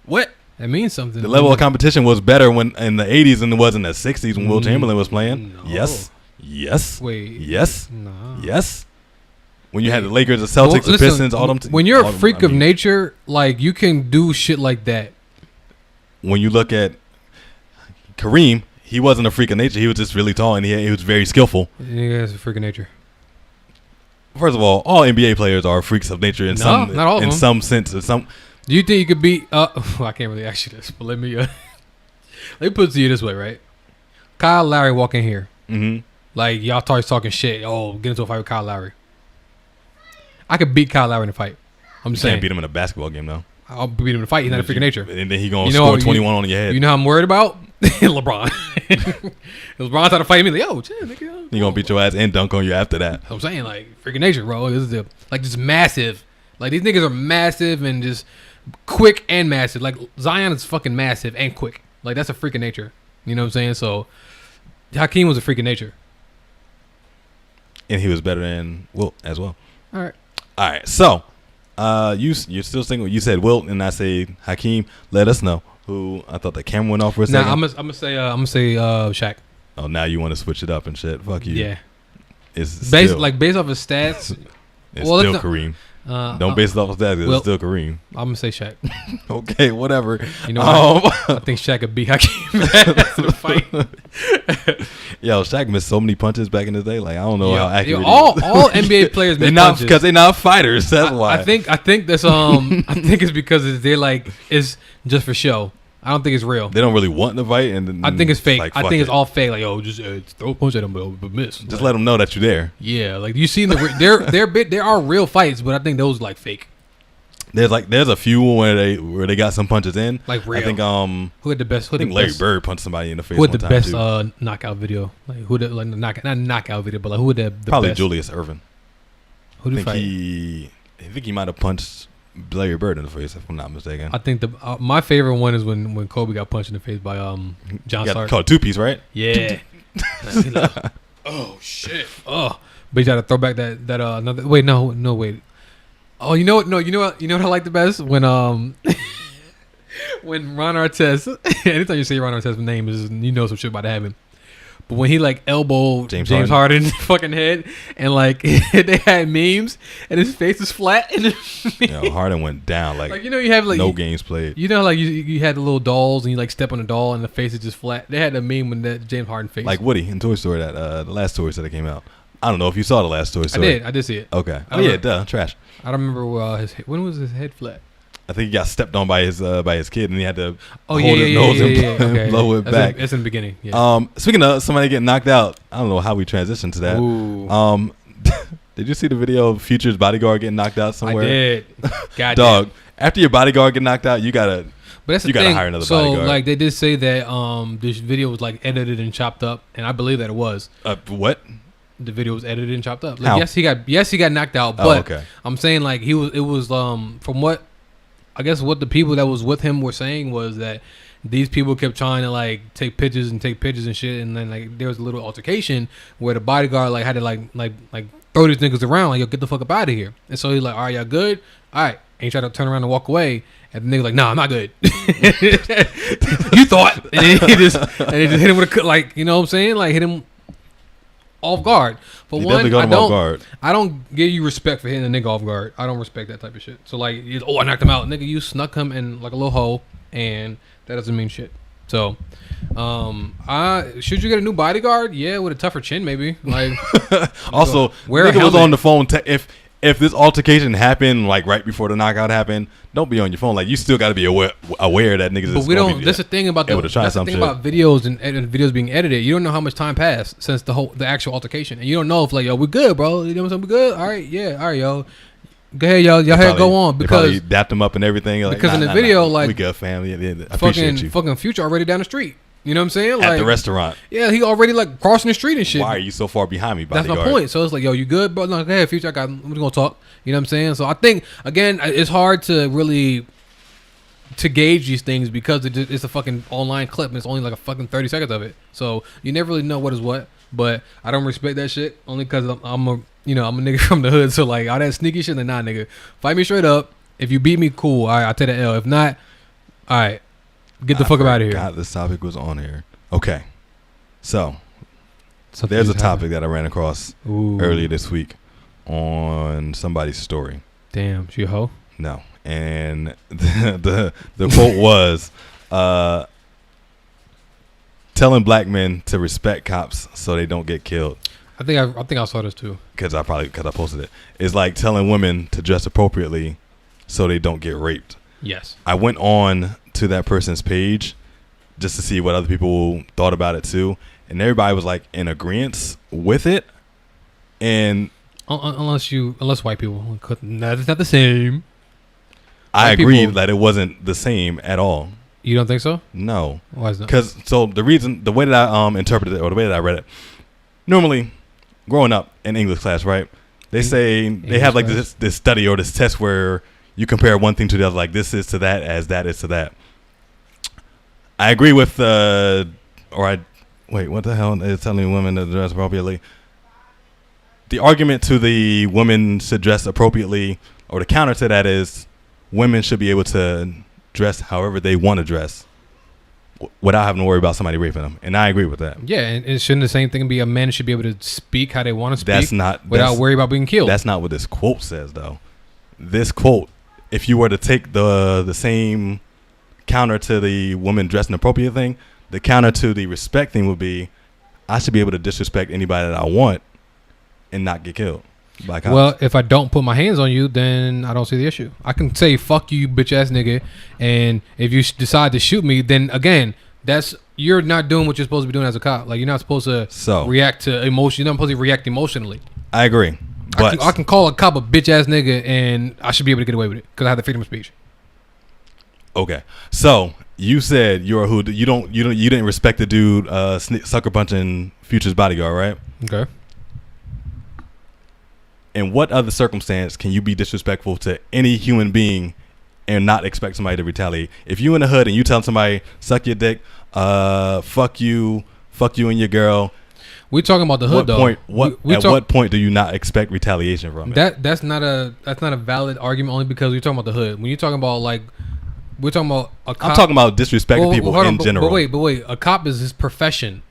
What? That means something. The level of competition was better when in the 80s than it was in the 60s when Wilt Chamberlain was playing. No. Yes. Wait. Yes. No. Yes. When you had the Lakers, the Celtics, the Pistons, all them. When you're a freak of nature, like you can do shit like that. When you look at Kareem, he wasn't a freak of nature. He was just really tall and he was very skillful. Yeah, it's a freak of nature. First of all NBA players are freaks of nature in some sense. Do you think you could beat? I can't really ask you this, but let me put it to you this way, right? Kyle Lowry walk in here, like y'all talking shit. Oh, get into a fight with Kyle Lowry. I could beat Kyle Lowry in a fight. I'm just saying. Can't beat him in a basketball game though. I'll beat him in a fight. He's not a freak of nature. And then he gonna score 21 on your head. You know how I'm worried about LeBron. LeBron trying to fight me, like, yo, chill, nigga. He gonna beat your ass and dunk on you after that. I'm saying, like, freak of nature, bro. This is just massive. Like these niggas are massive and just quick and massive. Like Zion is fucking massive and quick. Like that's a freak of nature. You know what I'm saying? So Hakeem was a freak of nature. And he was better than Wilt as well. All right. So, you're still single. You said Wilt, and I say Hakeem. Let us know who. I thought the camera went off for a second. Nah, I'm gonna say Shaq. Oh, now you want to switch it up and shit. Fuck you. Yeah. It's based off his stats. It's still Kareem. Don't base it off of that. It's still Kareem. I'm gonna say Shaq. Okay, whatever. You know what? I think Shaq could beat Hakeem in the fight. Yo, Shaq missed so many punches back in the day. Like I don't know how accurate. All NBA players miss punches because they're not fighters. That's why. I think that's I think it's because they're like it's just for show. I don't think it's real. They don't really want to fight, and I think it's fake. Like, I think it's all fake. Like, yo, just throw a punch at them, but miss. Just let them know that you're there. Yeah, like you see, there are real fights, but I think those are like fake. There's a few where they got some punches in. Like real. I think who had the best? I think Larry Bird punched somebody in the face. Who had the best knockout video? Like who the not knockout video, but like who had the probably best? Julius Erving. Who did fight? I think he might have punched Larry Bird in the face, if I'm not mistaken. I think my favorite one is when Kobe got punched in the face by John Stark. Called two-piece, right? Yeah. Oh shit. Oh, but you got to throw back that another. Wait, no, wait. Oh, you know what? No, you know what I like the best when when Ron Artest. Anytime you say Ron Artest's name, is you know some shit about to happen. But when he like elbowed James Harden's fucking head and like they had memes and his face is flat and Harden went down like you know you have like no games played. You know like you had the little dolls and you like step on a doll and the face is just flat. They had a meme when that James Harden face like Woody in Toy Story, that the last Toy Story that came out. I don't know if you saw the last Toy Story. I did see it. Okay. Oh yeah, duh, trash. I don't remember when was his head flat. I think he got stepped on by his kid, and he had to hold his nose and blow it back. That's in the beginning. Yeah. Speaking of somebody getting knocked out, I don't know how we transitioned to that. Ooh. Did you see the video of Future's bodyguard getting knocked out somewhere? I did. God Dog, after your bodyguard get knocked out, you gotta hire another bodyguard. So like they did say that this video was like edited and chopped up, and I believe that it was. What? The video was edited and chopped up. Like, how? Yes, he got knocked out, but okay. I'm saying like it was from what. I guess what the people that was with him were saying was that these people kept trying to like take pictures and shit, and then like there was a little altercation where the bodyguard like had to like throw these niggas around, like, yo, get the fuck up out of here. And so he's like, all right, y'all good? All right. And he tried to turn around and walk away, and the nigga like, nah, I'm not good. You thought, and then he just hit him with a like, you know what I'm saying, like hit him off guard. For one, I don't give you respect for hitting a nigga off guard. I don't respect that type of shit. So like, I knocked him out, nigga. You snuck him in like a little hole, and that doesn't mean shit. So, should you get a new bodyguard? Yeah, with a tougher chin, maybe. Like, also, nigga was on the phone. If this altercation happened like right before the knockout happened, don't be on your phone. Like, you still got to be aware that niggas. But we don't. That's the thing about about videos and videos being edited. You don't know how much time passed since the actual altercation, and you don't know if like, yo, we good, bro. You know what I'm saying? We good. All right, yeah, all right, yo. Go ahead, y'all. Y'all had go on because they dapped them up and everything. Like, because in the video, like, we good, family. I appreciate you. Fucking Future already down the street. You know what I'm saying? Like, at the restaurant. Yeah, he already like crossing the street and shit. Why are you so far behind me, bodyguard? That's my point. So it's like, yo, you good, bro? No, hey, Future, we're gonna talk. You know what I'm saying? So I think again, it's hard to really to gauge these things because it's a fucking online clip and it's only like a fucking 30 seconds of it. So you never really know what is what. But I don't respect that shit only because I'm a nigga from the hood. So like all that sneaky shit, then nah, nigga, fight me straight up. If you beat me, cool. All right, I'll take the L. If not, all right, get the fuck up out of here. God, this topic was on here. Okay, so there's a topic that I ran across earlier this week on somebody's story. Damn, she a hoe? No, and the quote was, telling black men to respect cops so they don't get killed. I think I saw this too. Because I posted it. It's like telling women to dress appropriately so they don't get raped. Yes. I went on to that person's page just to see what other people thought about it too, and everybody was like in agreement with it. And unless white people, that's not the same. I agree that it wasn't the same at all. You don't think so? No. Why is that? Because the way that I interpreted it, or the way that I read it, normally growing up in English class, right? They say they have like this study or this test where you compare one thing to the other, like this is to that as that is to that. I agree with what the hell is telling women to dress appropriately? The argument to the women should dress appropriately, or the counter to that is women should be able to dress however they want to dress without having to worry about somebody raping them. And I agree with that. Yeah, and shouldn't the same thing be a man should be able to speak how they want to speak without worry about being killed? That's not what this quote says, though. This quote, if you were to take the same counter to the woman dressing appropriate thing, the counter to the respect thing would be, I should be able to disrespect anybody that I want and not get killed by cops. Well, if I don't put my hands on you, then I don't see the issue. I can say fuck you, bitch ass nigga, and if you decide to shoot me, then again, you're not doing what you're supposed to be doing as a cop. Like, you're not supposed to react to emotion. You're not supposed to react emotionally. I agree, but I can call a cop a bitch ass nigga, and I should be able to get away with it because I have the freedom of speech. Okay, so you said you're a hood. You didn't respect the dude sucker punching Future's bodyguard, right? Okay. In what other circumstance can you be disrespectful to any human being and not expect somebody to retaliate? If you in the hood and you tell somebody suck your dick, fuck you and your girl. We're talking about the hood, though. What point do you not expect retaliation from it? That's not a valid argument only because we're talking about the hood. When you're talking about like. We're talking about a cop. I'm talking about disrespecting people in general. But wait. A cop is his profession.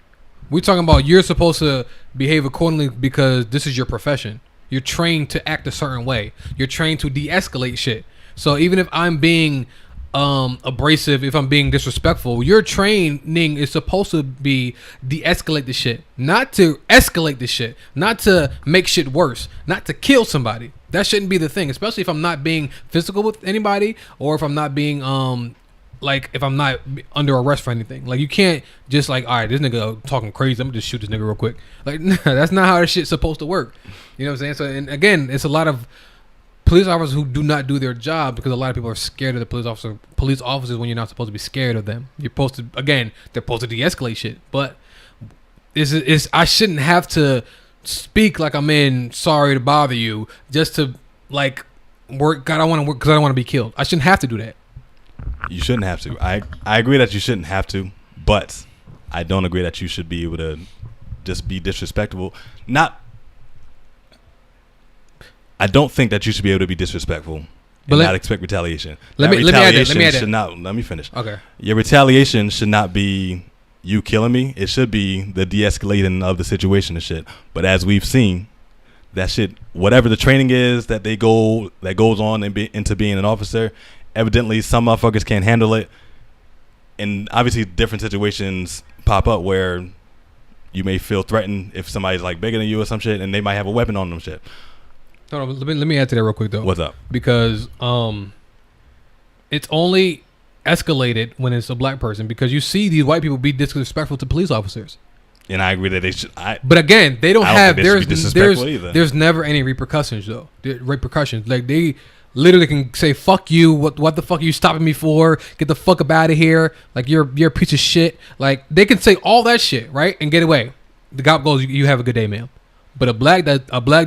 We're talking about you're supposed to behave accordingly because this is your profession. You're trained to act a certain way. You're trained to de-escalate shit. So even if I'm being abrasive, if I'm being disrespectful, your training is supposed to be de-escalate the shit, not to escalate the shit, not to make shit worse, not to kill somebody. That shouldn't be the thing, especially if I'm not being physical with anybody or if I'm not being if I'm not under arrest for anything. Like, you can't just like, all right, this nigga talking crazy, I'm gonna just shoot this nigga real quick. Like, nah, that's not how this shit's supposed to work. You know what I'm saying? So, and again, it's a lot of police officers who do not do their job because a lot of people are scared of the police officers when you're not supposed to be scared of them. You're supposed to, again, they're supposed to de-escalate shit. But I shouldn't have to speak like I'm in sorry to bother you just to like work. God, I want to work because I don't want to be killed. I shouldn't have to do that. You shouldn't have to. I agree that you shouldn't have to, but I don't agree that you should be able to just be disrespectful. I don't think that you should be able to be disrespectful and not expect retaliation. Let me add that. Let me finish. Okay. Your retaliation should not be you killing me. It should be the de-escalating of the situation and shit. But as we've seen, that shit, whatever the training is that goes on into being an officer, evidently some motherfuckers can't handle it. And obviously different situations pop up where you may feel threatened if somebody's like bigger than you or some shit and they might have a weapon on them shit. Hold on, let me add to that real quick though. What's up? Because it's only escalated when it's a black person because you see these white people be disrespectful to police officers. And I agree that they should. But again, they don't have. There's never any repercussions though. Repercussions, like they literally can say "fuck you." What the fuck are you stopping me for? Get the fuck up out of here! Like you're a piece of shit. Like they can say all that shit, right, and get away. The cop goes, "You have a good day, ma'am." But a black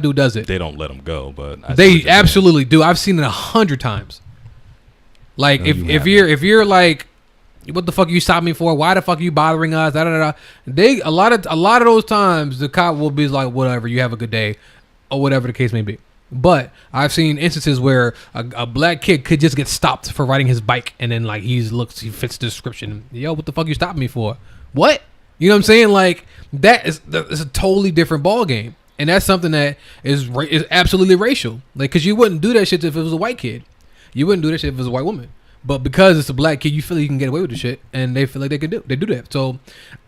dude does it. They don't let them go, but they absolutely do. I've seen it 100 times. Like No, if you're like, what the fuck you stop me for? Why the fuck are you bothering us? Da, da, da. They a lot of those times the cop will be like, whatever, you have a good day, or whatever the case may be. But I've seen instances where a black kid could just get stopped for riding his bike, and then like he fits the description. Yo, what the fuck you stopping me for? What? You know what I'm saying? Like that is a totally different ball game, and that's something that is absolutely racial. Like, cause you wouldn't do that shit if it was a white kid. You wouldn't do that shit if it was a white woman. But because it's a black kid, you feel like you can get away with the shit, and they feel like they do that. So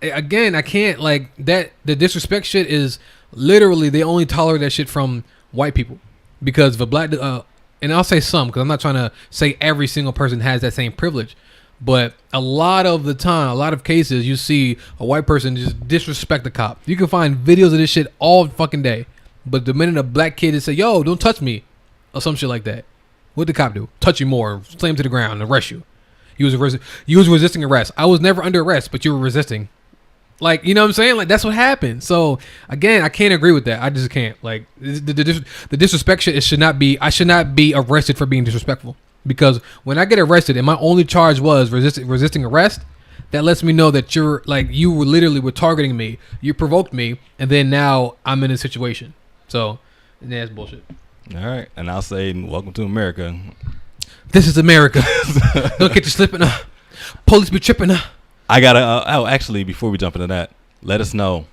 again, I can't like that. The disrespect shit is literally they only tolerate that shit from white people, because if a black and I'll say some, because I'm not trying to say every single person has that same privilege, but a lot of the time, a lot of cases, you see a white person just disrespect the cop. You can find videos of this shit all fucking day, but the minute a black kid is say, "Yo, don't touch me," or some shit like that. What did the cop do? Touch you more, slam to the ground, arrest you. You was resisting arrest. I was never under arrest, but you were resisting. Like, you know what I'm saying? Like, that's what happened. So again, I can't agree with that. I just can't. Like, the disrespect shit. I should not be arrested for being disrespectful. Because when I get arrested and my only charge was resisting arrest, that lets me know that you were targeting me. You provoked me, and then now I'm in a situation. So that's bullshit. All right, and I'll say, welcome to America. This is America. Don't get you slipping. Police be tripping. I gotta. Actually, before we jump into that, let us know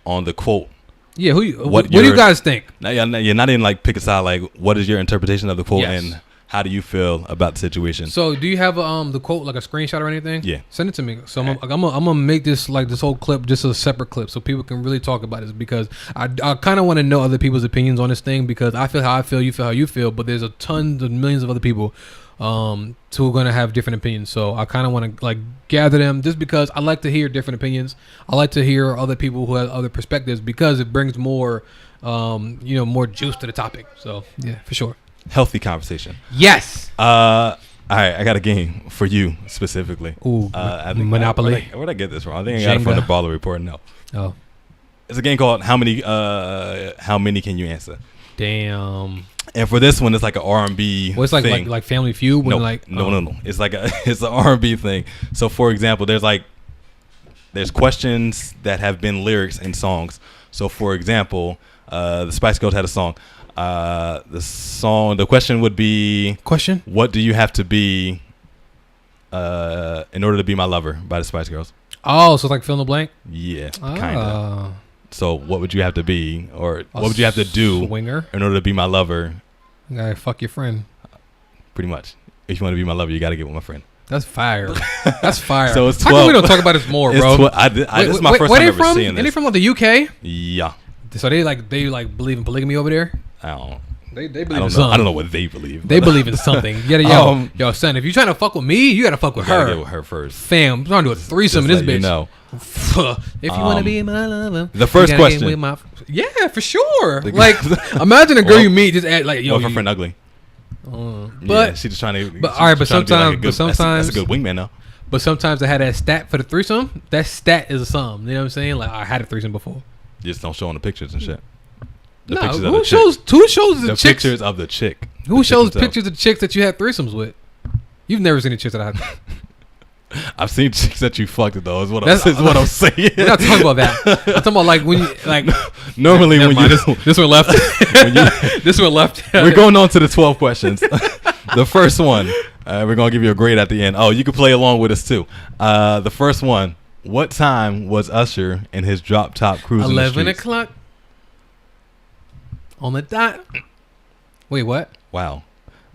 on the quote. Yeah, what do you guys think? You're not even like pick a side. Like, what is your interpretation of the quote, Yes. and how do you feel about the situation? So, do you have the quote, like a screenshot or anything? Yeah. Send it to me. So I'm gonna make this whole clip just a separate clip so people can really talk about this, because I kind of want to know other people's opinions on this thing, because I feel how I feel, you feel how you feel, but there's a ton of millions of other people who are gonna have different opinions. So I kind of want to like gather them, just because I like to hear different opinions. I like to hear other people who have other perspectives, because it brings more more juice to the topic. So yeah, for sure. Healthy conversation. Yes. All right, I got a game for you specifically. Ooh, I think, Monopoly. Where'd I get this from? I think I got it from the Baller Report. No. Oh. It's a game called How Many Can You Answer? Damn. And for this one, it's like an R&B. Well, it's like Family Feud. When No. It's like it's an R&B thing. So, for example, there's questions that have been lyrics in songs. So, for example, the Spice Girls had a song. The question would be, what do you have to be in order to be my lover, by the Spice Girls? Oh, so it's like fill in the blank? Yeah, kind of. So what would you have to be, or what would you have to do swinger in order to be my lover? You gotta fuck your friend. Pretty much. If you want to be my lover, you got to get with my friend. That's fire. That's fire. So it's 12. How come we don't talk about this more, bro? This is my first time ever seeing this. Are they from like the UK? Yeah. So they believe in polygamy over there? I don't know. They believe in I something. don't know what they believe. They believe in something. Yo, son, if you trying to fuck with me, you gotta fuck with her. Get with her first. Fam, I'm trying to do a threesome in this bitch. You know. If you want to be my lover, the first question. Yeah, for sure. Like, imagine a girl you meet just act like, yo, her friend ugly. But she's just trying to. But all right, but sometimes, that's a good wingman though. But sometimes I had that stat for the threesome. That stat is a sum. You know what I'm saying? Like, I had a threesome before. Just don't show on the pictures and shit. Who shows the chicks? Pictures of the chick. Who shows pictures of chicks that you had threesomes with? You've never seen the chicks that I had. I've seen chicks that you fucked though. Is what I'm saying. We're not talking about that. I'm talking about like when you like. Normally when you this one left. This one left. We're going on to the 12 questions. The first one, we're gonna give you a grade at the end. Oh, you can play along with us too. The first one. What time was Usher in his drop top cruising? 11 o'clock. On the dot. Wait, what? Wow.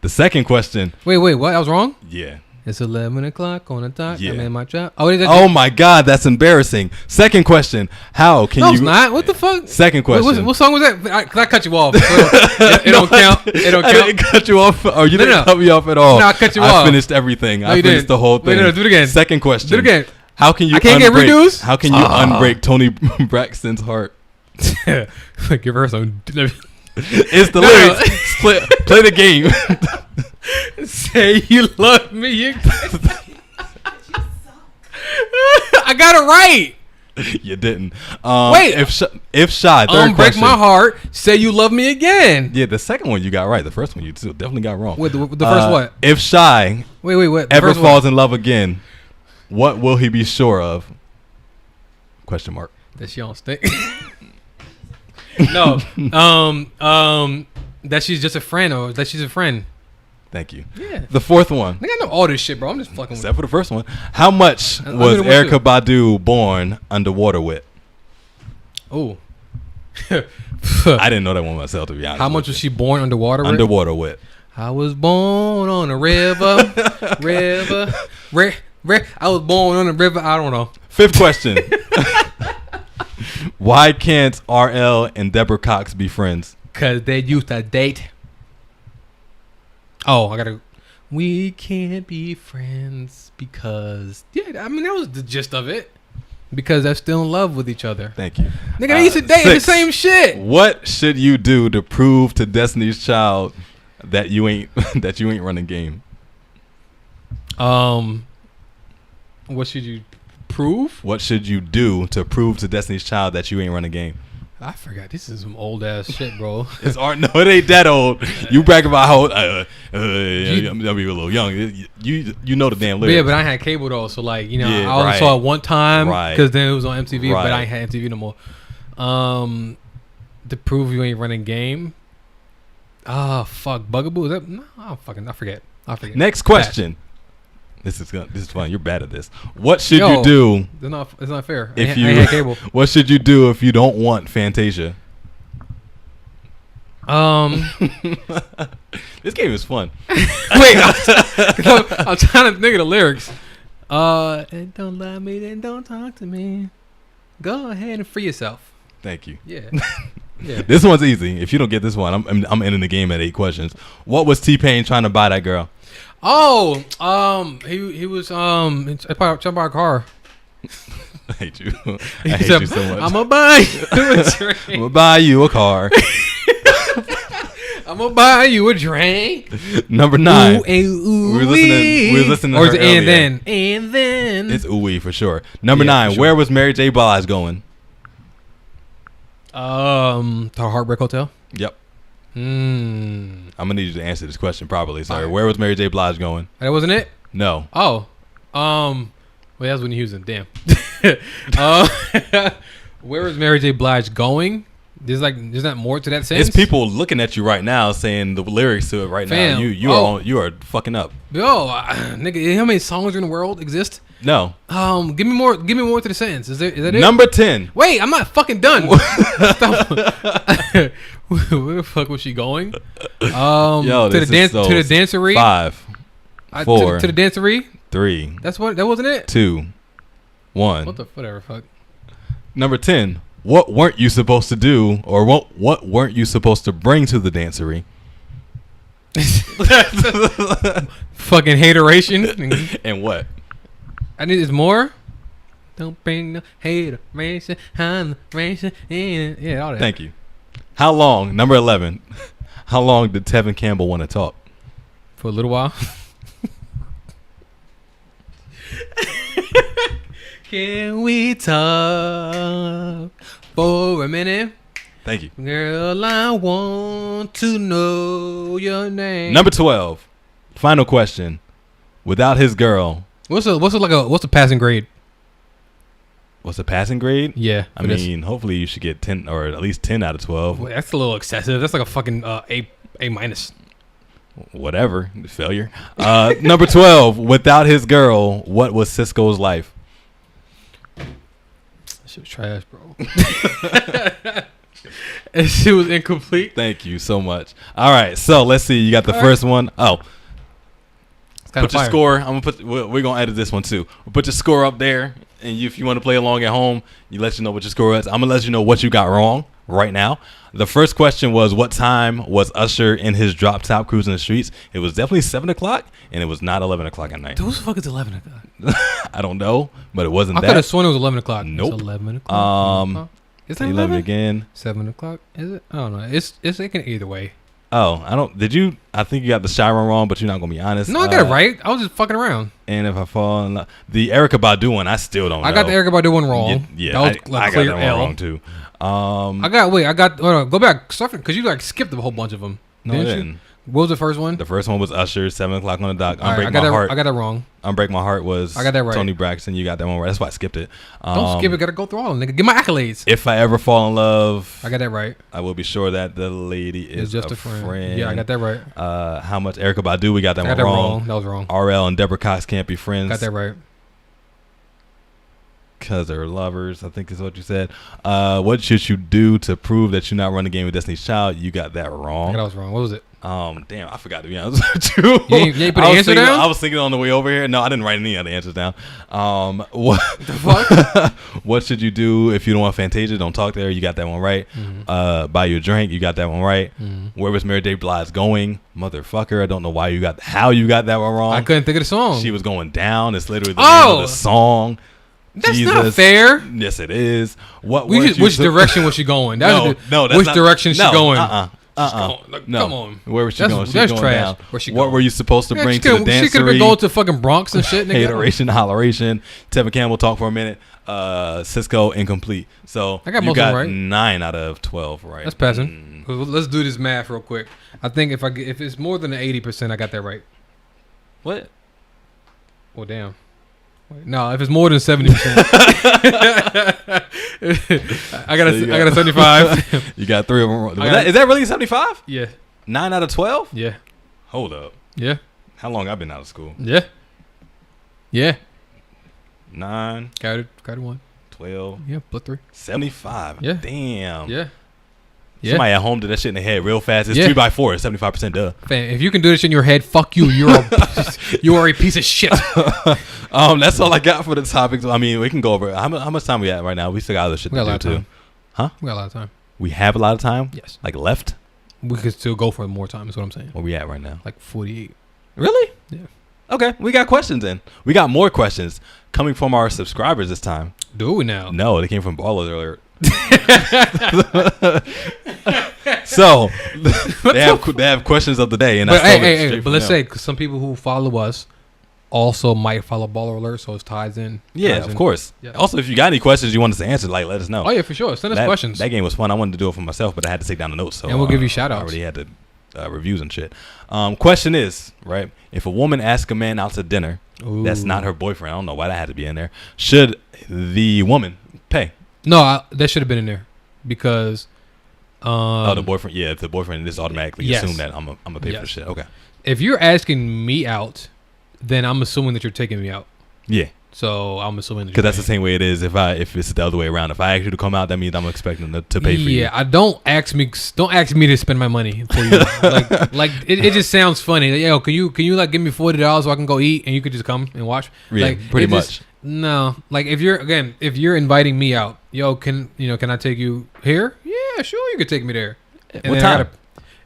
The second question. Wait, what? I was wrong? Yeah. It's 11 o'clock on the dot. Yeah. I'm in my job. Oh my God, that's embarrassing. Second question. How can you? No, it's not. What the fuck? Second question. What song was that? Cause I cut you off. It don't count. It don't count. I didn't cut you off. Or you didn't cut me off at all. No, I cut you off. I finished everything. No, I finished the whole thing. No, do it again. Second question. Do it again. How can you? I can't get reduced. How can you unbreak Tony Braxton's heart? Give her some. It's the lyrics. Play the game. Say you love me. I got it right. You didn't. Wait. If shy, third Break question. my heart. Say you love me again. Yeah, the second one you got right. The first one you definitely got wrong. Wait, the first what? If shy Wait. What? ever falls in love again, what will he be sure of? Question mark. That she don't stink. No. That she's just a friend, or that she's a friend. Thank you. Yeah. The fourth one. I know all this shit, bro. I'm just fucking. Except for the first one. How much I'm was gonna Erykah Badu born underwater with? Oh. I didn't know that one myself, to be honest. How much was she born underwater with? Underwater with. I was born on a river. I was born on a river. I don't know. Fifth question. Why can't RL and Deborah Cox be friends? Because they used to date. Oh, I gotta. We can't be friends because. Yeah, I mean, that was the gist of it. Because they're still in love with each other. Thank you. Nigga, they used to date the same shit. What should you do to prove to Destiny's Child that you ain't running game? What should you prove? What should you do to prove to Destiny's Child that you ain't running game? I forgot. This is some old ass shit, bro. It's art. No, it ain't that old. You brag about how old. I'll be a little young. You know the damn lyrics. Yeah, but I had cable though, so like I only right. saw it one time Right. because then it was on MTV, Right. but I ain't had MTV no more. To prove you ain't running game. Fuck, Bugaboo. Is that no? I forget. Next question. This is fun. You're bad at this. What should you do? It's not fair. If I had cable. What should you do if you don't want Fantasia? This game is fun. Wait, I'm trying to think of the lyrics. And don't love me, then don't talk to me. Go ahead and free yourself. Thank you. Yeah. Yeah. This one's easy. If you don't get this one, I'm ending the game at 8 questions. What was T-Pain trying to buy that girl? Oh, he was trying to buy a car. I hate you. I hate you so much. I'm gonna buy you a drink. I'm gonna buy you a car. I'm gonna buy you a drink. Number 9. Ooh, We're listening to or her is it earlier. and then It's ooey for sure. Number Yeah, 9. for sure. Where was Mary J. Blige going? to Heartbreak Hotel. Yep. Hmm. I'm gonna need you to answer this question properly. Sorry. Alright. Where was Mary J. Blige going? That wasn't it. No. Oh, well, that's when Houston. Damn. Where was Mary J. Blige going? There's not more to that sentence. It's people looking at you right now saying the lyrics to it right Fam, now. You are fucking up. Yo, nigga, you know how many songs in the world exist? No. Give me more to the sentence. Is that it? Number 10. Wait, I'm not fucking done. Stop. Where the fuck was she going? Yo, to the dancery. 5, 4, to the dancery. 3. That wasn't it. 2, 1. Whatever. Fuck. Number 10. What weren't you supposed to do, or what weren't you supposed to bring to the dancery? Fucking hateration. And what? I need more. Don't bring no hateration. Yeah, all that. Thank you. How long? Number 11. How long did Tevin Campbell want to talk? For a little while. Can we talk for a minute? Thank you. Girl, I want to know your name. Number 12. Final question. Without his girl, What's the passing grade? what's the passing grade? Yeah. I mean, hopefully you should get 10 or at least 10 out of 12. Well, that's a little excessive. That's like a fucking A minus. Whatever. Failure. Number 12. Without his girl, what was Cisco's life? That shit was trash, bro. And shit was incomplete. Thank you so much. All right. So let's see. You got the first one. Oh. Put your score. We're gonna edit this one too. We'll put your score up there, and if you want to play along at home, you let you know what your score is. I'm gonna let you know what you got wrong right now. The first question was, what time was Usher in his drop top cruising the streets? It was definitely 7 o'clock, and it was not 11 o'clock at night. Who the fuck is 11 o'clock? I don't know, but it wasn't I that. could have sworn it was 11 o'clock. Nope. It's 11 o'clock. Is that 11 again. 7 o'clock? Is it? I don't know. It can either way. Oh, I think you got the Chiron wrong, but you're not gonna be honest. No, I got it right. I was just fucking around. And if I fall in love, the Erykah Badu one, I still don't know. I got the Erykah Badu one wrong. Yeah, that was I got clear that one L. wrong too. I got. Hold on, go back, because you like skipped a whole bunch of them. No, I didn't you? didn't. What was the first one? The first one was Usher, 7 o'clock on the dot. All right, Unbreak My Heart. I got that wrong. Unbreak My Heart was I got that right. Tony Braxton. You got that one right. That's why I skipped it. Don't skip it. Gotta go through all of them, nigga. Give my accolades. If I Ever Fall in Love. I got that right. I will be sure that the lady is just a friend. Yeah, I got that right. How Much Erykah Badu. We got that one wrong. That was wrong. RL and Deborah Cox Can't Be Friends. Got that right. Because they're lovers, I think is what you said. What should you do to prove that you're not running the game with Destiny's Child? You got that wrong. That was wrong. What was it? Damn, I forgot to be honest with you. You ain't put the answer down? I was thinking on the way over here. No, I didn't write any of the answers down. What the fuck? What should you do if you don't want Fantasia? Don't talk to her. You got that one right. Buy you a drink. You got that one right. Where was Mary J. Blige going? Motherfucker. I don't know how you got that one wrong. I couldn't think of the song. She was going down. It's literally the name of the song. That's not fair. Yes, it is. Which direction was she going? Which direction is she going? No. Come on. Where was she going? That's going trash. Down. What were you supposed to bring to the dancery? She could have been going to fucking Bronx and shit. Nigga. Hateration, holleration. Tevin Campbell, Talk for a Minute. Cisco, Incomplete. So I got you most got of them right. 9 out of 12 right. That's passing. Let's do this math real quick. I think if it's more than 80%, I got that right. What? Well, damn. No, if it's more than 70%, I got a 75. You got 3 of them. Is that really 75? Yeah. 9 out of 12? Yeah. Hold up. Yeah. How long I've been out of school? Yeah. Yeah. 9. Got it 1. 12. Yeah. Plus 3. 75. Yeah. Damn. Yeah. Somebody at home did that shit in the head real fast. It's 3x4. It's 75% duh. Fam, if you can do this in your head, fuck you. You are a piece of shit. That's all I got for the topics. I mean, we can go over how much time we at right now. We still got other shit to do too. Huh? We got a lot of time. We have a lot of time? Yes. Like left? We could still go for more time is what I'm saying. Where we at right now? Like 48. Really? Yeah. Okay. We got questions in. We got more questions coming from our subscribers this time. Do we now? No, they came from ballers earlier. So they have questions of the day, and but let's say cause some people who follow us also might follow Baller Alert, so it ties in. Of course. Yeah. Also, if you got any questions you want us to answer, like let us know. Oh yeah, for sure. Send us questions. That game was fun. I wanted to do it for myself, but I had to take down the notes. So and we'll give you shout outs. I already had the reviews and shit. Question is, right? If a woman asks a man out to dinner, that's not her boyfriend. I don't know why that had to be in there. Should the woman pay? No, that should have been in there because. The boyfriend. Yeah, if the boyfriend is automatically assume that I'm a pay for the shit. Okay. If you're asking me out, then I'm assuming that you're taking me out. Yeah. So I'm assuming because that's the same way it is. If it's the other way around, if I ask you to come out, that means I'm expecting to pay for you. Yeah, don't ask me to spend my money for you. it just sounds funny. Like, yo, can you like give me $40 so I can go eat and you could just come and watch? Yeah, like, pretty much. No, like if you're inviting me out, yo, can I take you here? Yeah, sure, you could take me there. And what time?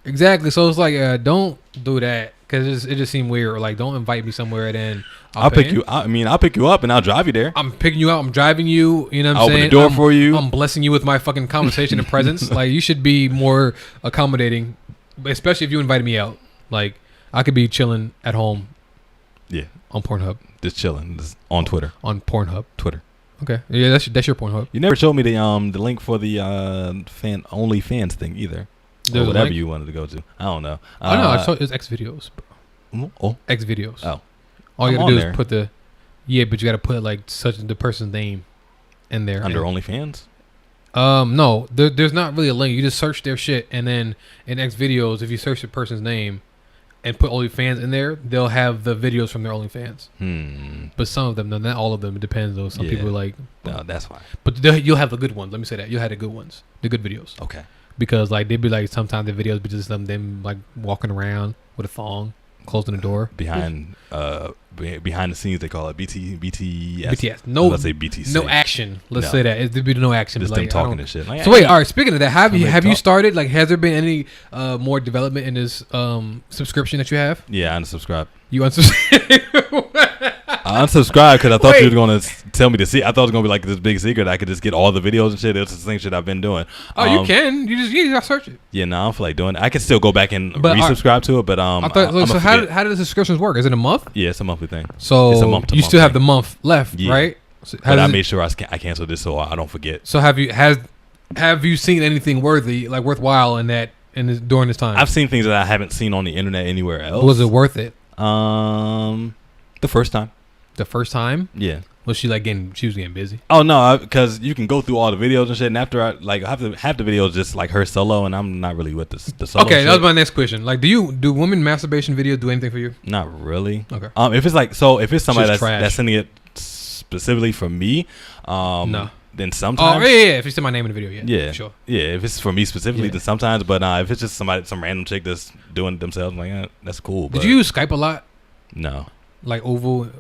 Exactly. So it's like, don't do that because it just seemed weird. Or like, don't invite me somewhere and then I'll pick you. I'll pick you up and I'll drive you there. I'm picking you out. I'm driving you. You know what I'm saying? Open the door for you. I'm blessing you with my fucking conversation and presence. Like you should be more accommodating, especially if you invited me out. Like I could be chilling at home. Yeah. On Pornhub. Just chilling. Just on Twitter. On Pornhub. Twitter. Okay. Yeah, that's your Pornhub. You never showed me the link for the OnlyFans thing either. Or whatever you wanted to go to. I don't know. Oh no, I saw it was X videos, bro. Oh. X videos. Oh. All you gotta do is put but you gotta put like the person's name in there. Under OnlyFans? No, there's not really a link. You just search their shit, and then in X videos, if you search the person's name and put OnlyFans in there, they'll have the videos from their OnlyFans. But some of them, not all of them. It depends though. Some people are like, no, that's fine. But you'll have the good ones. Let me say that you'll have the good ones, the good videos. Okay. Because like they'd be like sometimes the videos be just them like walking around with a thong, closing the door behind the scenes. They call it BTS. BTS. No, let's say BTC. No action. Let's say that it'd be no action. Just them talking and shit. Like, so wait, all right. Speaking of that, have you started? Like, has there been any more development in this subscription that you have? Yeah, I unsubscribed. You unsubscribed? I unsubscribed because I thought you were going to tell me to see. I thought it was going to be like this big secret. I could just get all the videos and shit. It's the same shit I've been doing. Oh, you can. You gotta search it. Yeah, no, I don't feel like doing it. I can still go back and resubscribe to it, but how do the subscriptions work? Is it a month? Yeah, it's a monthly thing. So it's a month you still have the month left, right? So but I made sure I canceled this so I don't forget. So has have you seen anything worthwhile during this time? I've seen things that I haven't seen on the internet anywhere else. Was it worth it? The first time. The first time? Yeah. Was she she was getting busy? Oh no, because you can go through all the videos and shit, and after half the videos just like her solo, and I'm not really with the solo. Okay, shit. that was my next question. Like, do women masturbation videos do anything for you? Not really. Okay. If it's somebody Just trash. that's sending it specifically for me, no. Then sometimes. Oh yeah. If you see my name in the video, Yeah, for sure. Yeah, if it's for me specifically, then sometimes. But if it's just some random chick that's doing it themselves, I'm like, that's cool. Did you use Skype a lot? No. Like Ovo?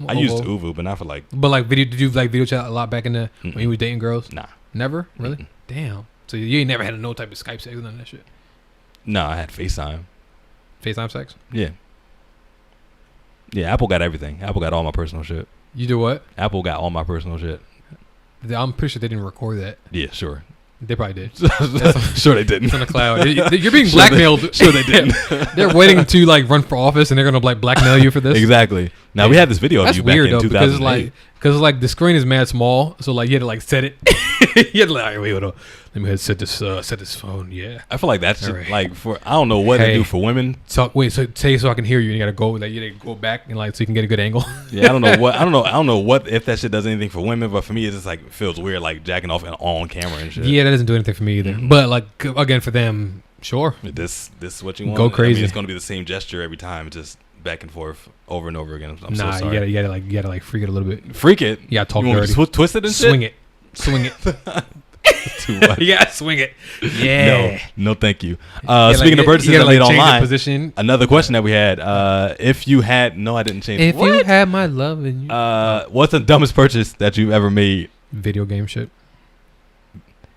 I used Uvu, but not for like. But like video, did you like video chat a lot back in the when you were dating girls? Nah. Never? Really? Mm-mm. Damn. So you ain't never had no type of Skype sex or none of that shit? No, I had FaceTime. FaceTime sex? Yeah. Yeah, Apple got everything. Apple got all my personal shit. You do what? Apple got all my personal shit. I'm pretty sure they didn't record that. Yeah, sure. They probably did. Sure they didn't. It's on the cloud. You're being blackmailed. Sure they didn't. They're waiting to like run for office, and they're gonna like blackmail you for this. Exactly. Now we had this video of That's you back weird in though, 2008. because the screen is mad small, so like you had to like set it. You had to like wait, hold on. Let me set this phone. Yeah. I feel like that's just Right. like for I don't know what they do for women. So I can hear you. You gotta go like you gotta go back and like so you can get a good angle. Yeah, I don't know what if that shit does anything for women, but for me it just like feels weird like jacking off and on camera and shit. Yeah, that doesn't do anything for me either. Mm-hmm. But like again for them, sure. This is what you want. Go crazy. I mean, it's gonna be the same gesture every time, just back and forth over and over again. I'm so sorry. you gotta like freak it a little bit. Freak it. Yeah, talk you want dirty. me to twist it and Swing shit? Swing it. Too much. Yeah, swing it. Yeah. No, thank you. Speaking of purchases that made online, position. another question that we had: if you had, no, I didn't change. If What? you had my love and you, what's the dumbest purchase that you've ever made? video game shit.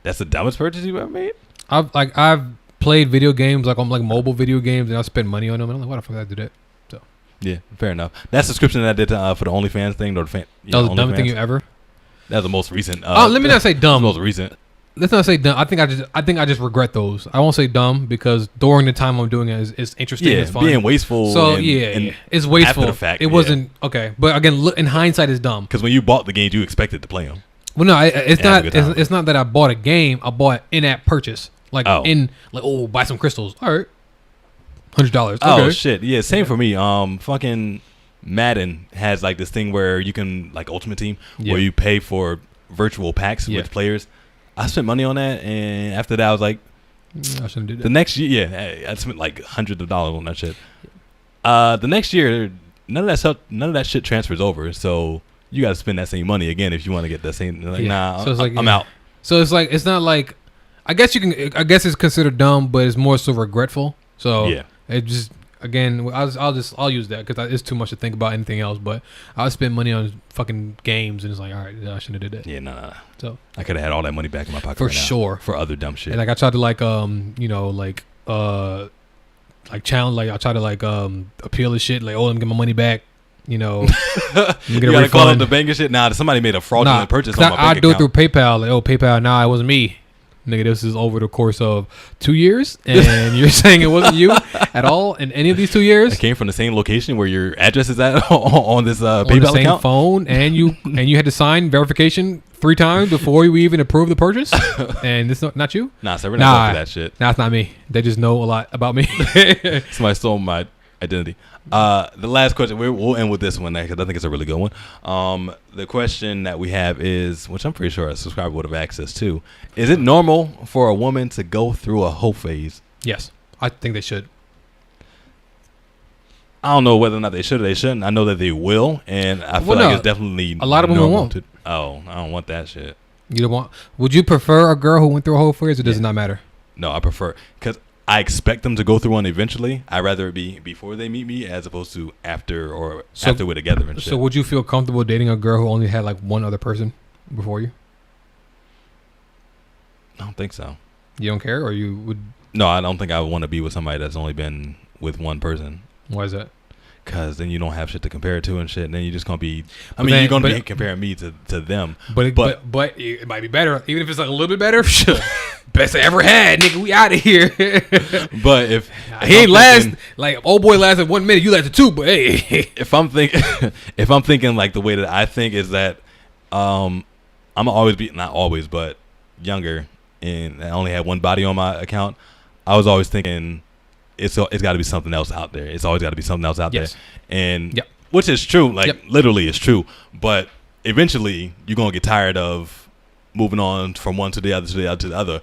That's the dumbest purchase you've ever made? I've played video games like on like mobile video games and I spent money on them. And I'm like, why the fuck did I do that? So Yeah, fair enough. That subscription that I did for the OnlyFans thing, or the fan. that was the dumbest thing you ever. That was the most recent. Let me not say dumb. The most recent. Let's not say dumb. I think I just regret those. I won't say dumb because during the time I'm doing it, it's interesting. Yeah, it's fun. being wasteful. So and it's wasteful. After the fact, it wasn't okay. But again, look, in hindsight, it's dumb. Because when you bought the games, you expected to play them. Well, no, it's Yeah, not. have a good time. It's not that I bought a game. I bought in-app purchase. Like buy some crystals. All right, $100. Okay. Oh shit, yeah, same for me. Fucking Madden has like this thing where you can like Ultimate Team where you pay for virtual packs with players. I spent money on that, and after that, I was like, I shouldn't do that. the next year, I spent like hundreds of dollars on that shit. The next year, none of that shit transfers over. So you got to spend that same money again if you want to get that same. Like, nah, so it's like, I'm out. So it's like it's not like I guess it's considered dumb, but it's more so regretful. So Yeah. it just again I'll use that because it's too much to think about anything else. But I'll spend money on fucking games and it's like all right, I shouldn't have did that. Yeah, nah. So I could have had all that money back in my pocket for right now sure for other dumb shit. And like I tried to challenge, like I tried to appeal this shit, like let me get my money back. You know, you gotta call up the bank and shit. Nah, somebody made a fraudulent purchase on my bank I do it account. through PayPal. Like, PayPal, nah, it wasn't me. Nigga, this is over the course of 2 years, and you're saying it wasn't you at all in any of these 2 years. I came from the same location where your address is at on this on PayPal the same account. phone, and you had to sign verification 3 times before we even approved the purchase. And it's not you. Nah, sir, we're not going for that shit. Nah, it's not me. They just know a lot about me. Somebody stole my identity. The last question, we'll end with this one because I think it's a really good one. The question that we have is, which I'm pretty sure a subscriber would have access to, is it normal for a woman to go through a hoe phase? Yes, I think they should. I don't know whether or not they should or they shouldn't. I know that they will, and I feel like it's definitely a lot of women won't. I don't want that shit. You don't want? Would you prefer a girl who went through a hoe phase, or does it not matter? No, I prefer because I expect them to go through one eventually. I'd rather it be before they meet me as opposed to after or after we're together and shit. So would you feel comfortable dating a girl who only had like one other person before you? I don't think so. You don't care, or you would? No, I don't think I would want to be with somebody that's only been with one person. Why is that? Because then you don't have shit to compare it to and shit. And then you're just gonna be. You're gonna be comparing me to them. But it might be better, even if it's like a little bit better. Sure, best I ever had, nigga. We out of here. But if he ain't last, like old boy lasted 1 minute, you lasted 2. But hey, if I'm thinking like the way that I think is that, I'm gonna always be, not always, but younger. and I only had one body on my account, I was always thinking it's got to be something else out there. It's always got to be something else out there, and which is true. Like literally, it's true. But eventually, you're gonna get tired of moving on from one to the other to the other to the other,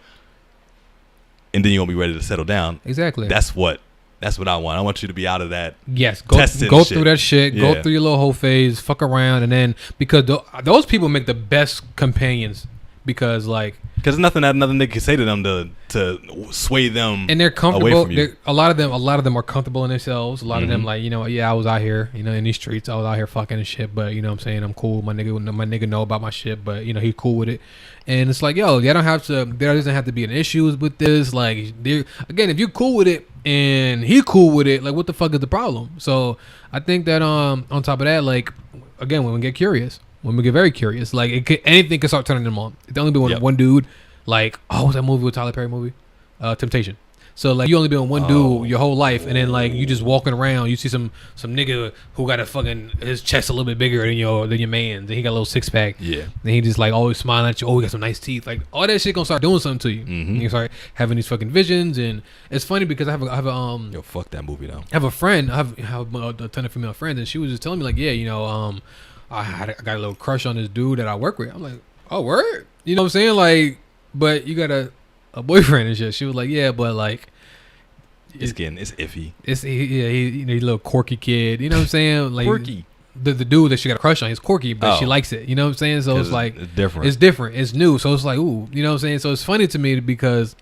and then you're gonna be ready to settle down. Exactly. That's what I want. I want you to be out of that. Yes, go through that shit. Yeah. Go through your little whole phase. Fuck around, and then because those people make the best companions because there's nothing that another nigga can say to them to sway them, and they're comfortable. Away from you. A lot of them are comfortable in themselves. A lot of them I was out here, in these streets. I was out here fucking and shit, but you know what I'm saying, I'm cool. My nigga know about my shit, but he cool with it. And it's like, yo, there doesn't have to be an issue with this. Like, again, if you're cool with it and he cool with it, like, what the fuck is the problem? So I think that on top of that, like, again, when we get curious. When we get very curious, like anything can start turning them on. It's only been one dude, like, what's that movie with Tyler Perry movie? Temptation. So like you only been one dude your whole life, and then like you just walking around, you see some nigga who got his chest a little bit bigger than your man's, and he got a little 6-pack. Yeah. And he just like always smiling at you. Oh, he got some nice teeth. Like all that shit gonna start doing something to you. Mm-hmm. You start having these fucking visions, and it's funny because I have a yo, fuck that movie though. I have a friend. I have a ton of female friends, and she was just telling me like, yeah, I got a little crush on this dude that I work with. I'm like, oh, word? You know what I'm saying? Like, but you got a boyfriend and shit. She was like, yeah, but like, it's iffy. He's a little quirky kid. You know what I'm saying? Like, quirky. The dude that she got a crush on, he's quirky, but she likes it. You know what I'm saying? So it's like, it's different. It's different. It's new. So it's like, ooh, you know what I'm saying? So it's funny to me because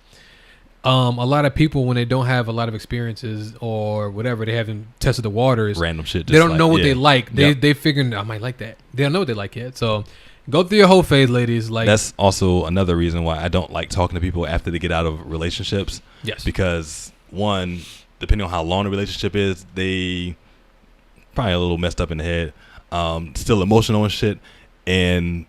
a lot of people, when they don't have a lot of experiences or whatever, they haven't tested the waters. Random shit. They don't know what they like. They figuring I might like that. They don't know what they like yet. So go through your whole phase, ladies. Like, that's also another reason why I don't like talking to people after they get out of relationships. Yes. Because one, depending on how long the relationship is, they probably a little messed up in the head, still emotional and shit, and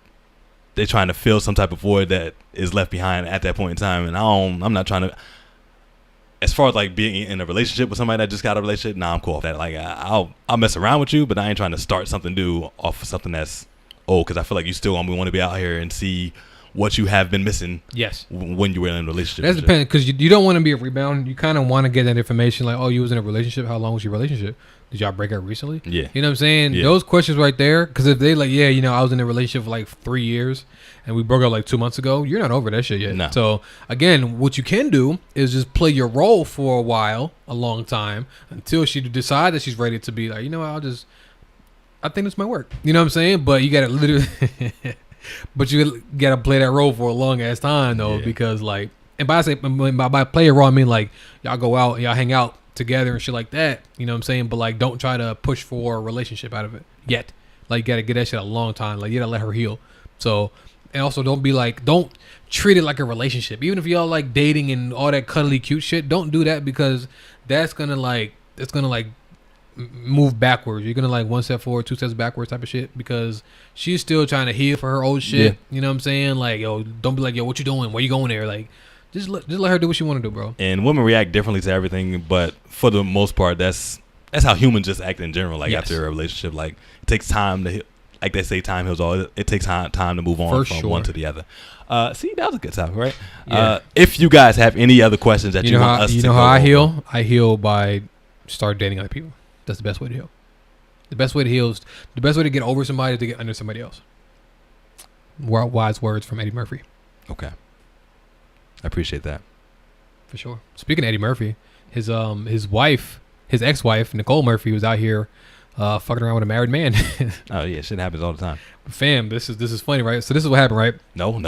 they're trying to fill some type of void that is left behind at that point in time. And I'm not trying to, as far as like being in a relationship with somebody that just got out of a relationship, I'm cool with that. Like I'll mess around with you, but I ain't trying to start something new off of something that's old, because I feel like you still want to be out here and see what you have been missing. Yes. When you were in a relationship. That's dependent, because you don't want to be a rebound. You kind of want to get that information, like, oh, you was in a relationship. How long was your relationship? Did y'all break up recently? Yeah. You know what I'm saying? Yeah. Those questions right there, because if they like, yeah, I was in a relationship for like 3 years and we broke up like 2 months ago, you're not over that shit yet. No. So again, what you can do is just play your role for a while, a long time, until she decide that she's ready to be like, you know what, I think this might work. You know what I'm saying? But you gotta literally but you gotta play that role for a long ass time though, because like, and by play a role, I mean like y'all go out and y'all hang out together and shit like that. You know what I'm saying? But like, don't try to push for a relationship out of it yet. Like, you gotta get that shit a long time. Like, you gotta let her heal. So, and also don't treat it like a relationship. Even if y'all like dating and all that cuddly cute shit, don't do that, because that's gonna move backwards. You're gonna like 1 step forward, 2 steps backwards type of shit, because she's still trying to heal for her old shit. Yeah. You know what I'm saying? Like, yo, don't be like, yo, what you doing? Where you going there? Like, just let her do what she want to do, bro. And women react differently to everything, but for the most part, that's how humans just act in general. Like, after a relationship, like, it takes time to, like they say, time heals all. It takes time to move on from one to the other. See, that was a good topic, right? Yeah. If you guys have any other questions that you want us to go over. I heal? I heal by start dating other people. That's the best way to heal. The best way to get over somebody is to get under somebody else. Wise words from Eddie Murphy. Okay. I appreciate that. For sure. Speaking of Eddie Murphy, his wife, his ex-wife, Nicole Murphy, was out here fucking around with a married man. Oh yeah, shit happens all the time. Fam, this is funny, right? So this is what happened, right? No.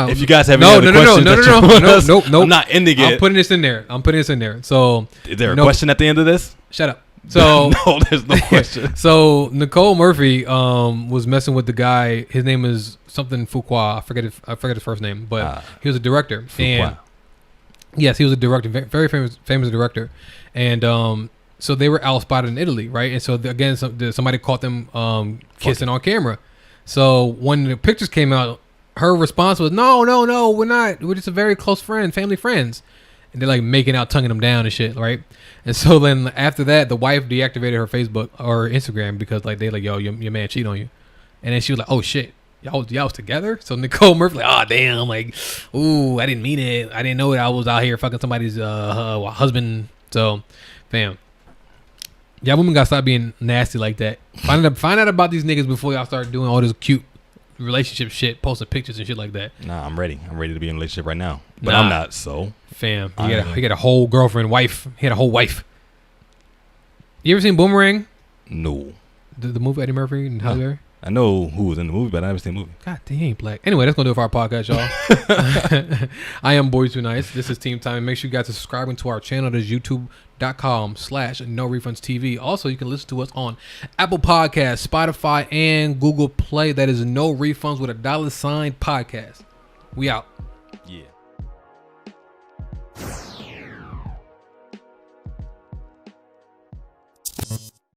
If you guys have any other questions, nope. I'm not ending it. I'm putting this in there. So is there a question at the end of this? Shut up. So no, there's no question. So Nicole Murphy was messing with the guy. His name is something Fuqua. I forget his first name, but he was a director. Fuqua. And yes, he was a director, very famous director. And so they were out spotted in Italy, right? And so again, somebody caught them kissing on camera. So when the pictures came out, her response was, "No, we're not. We're just a very close friend, family friends." And they're like making out, tonguing them down and shit, right? And so then after that, the wife deactivated her Facebook or Instagram because like they like, yo, your man cheated on you. And then she was like, oh shit. y'all was together? So Nicole Murphy like, oh damn, like, ooh, I didn't mean it. I didn't know that I was out here fucking somebody's husband. So, fam, y'all women gotta stop being nasty like that. Find out about these niggas before y'all start doing all this cute relationship shit, posting pictures and shit like that. Nah, I'm ready. I'm ready to be in a relationship right now, but I'm not. So, fam, he got a whole girlfriend, wife. He had a whole wife. You ever seen Boomerang? No. The movie Eddie Murphy and Halle Berry? I know who was in the movie, but I haven't seen the movie. God damn, he ain't black. Anyway, that's gonna do it for our podcast, y'all. I am Boys Too Nice. This is Team Time. Make sure you guys are subscribing to our channel. That's youtube.com/NoRefundsTV. Also, you can listen to us on Apple Podcasts, Spotify, and Google Play. That is No Refunds with $sign podcast. We out. Yeah.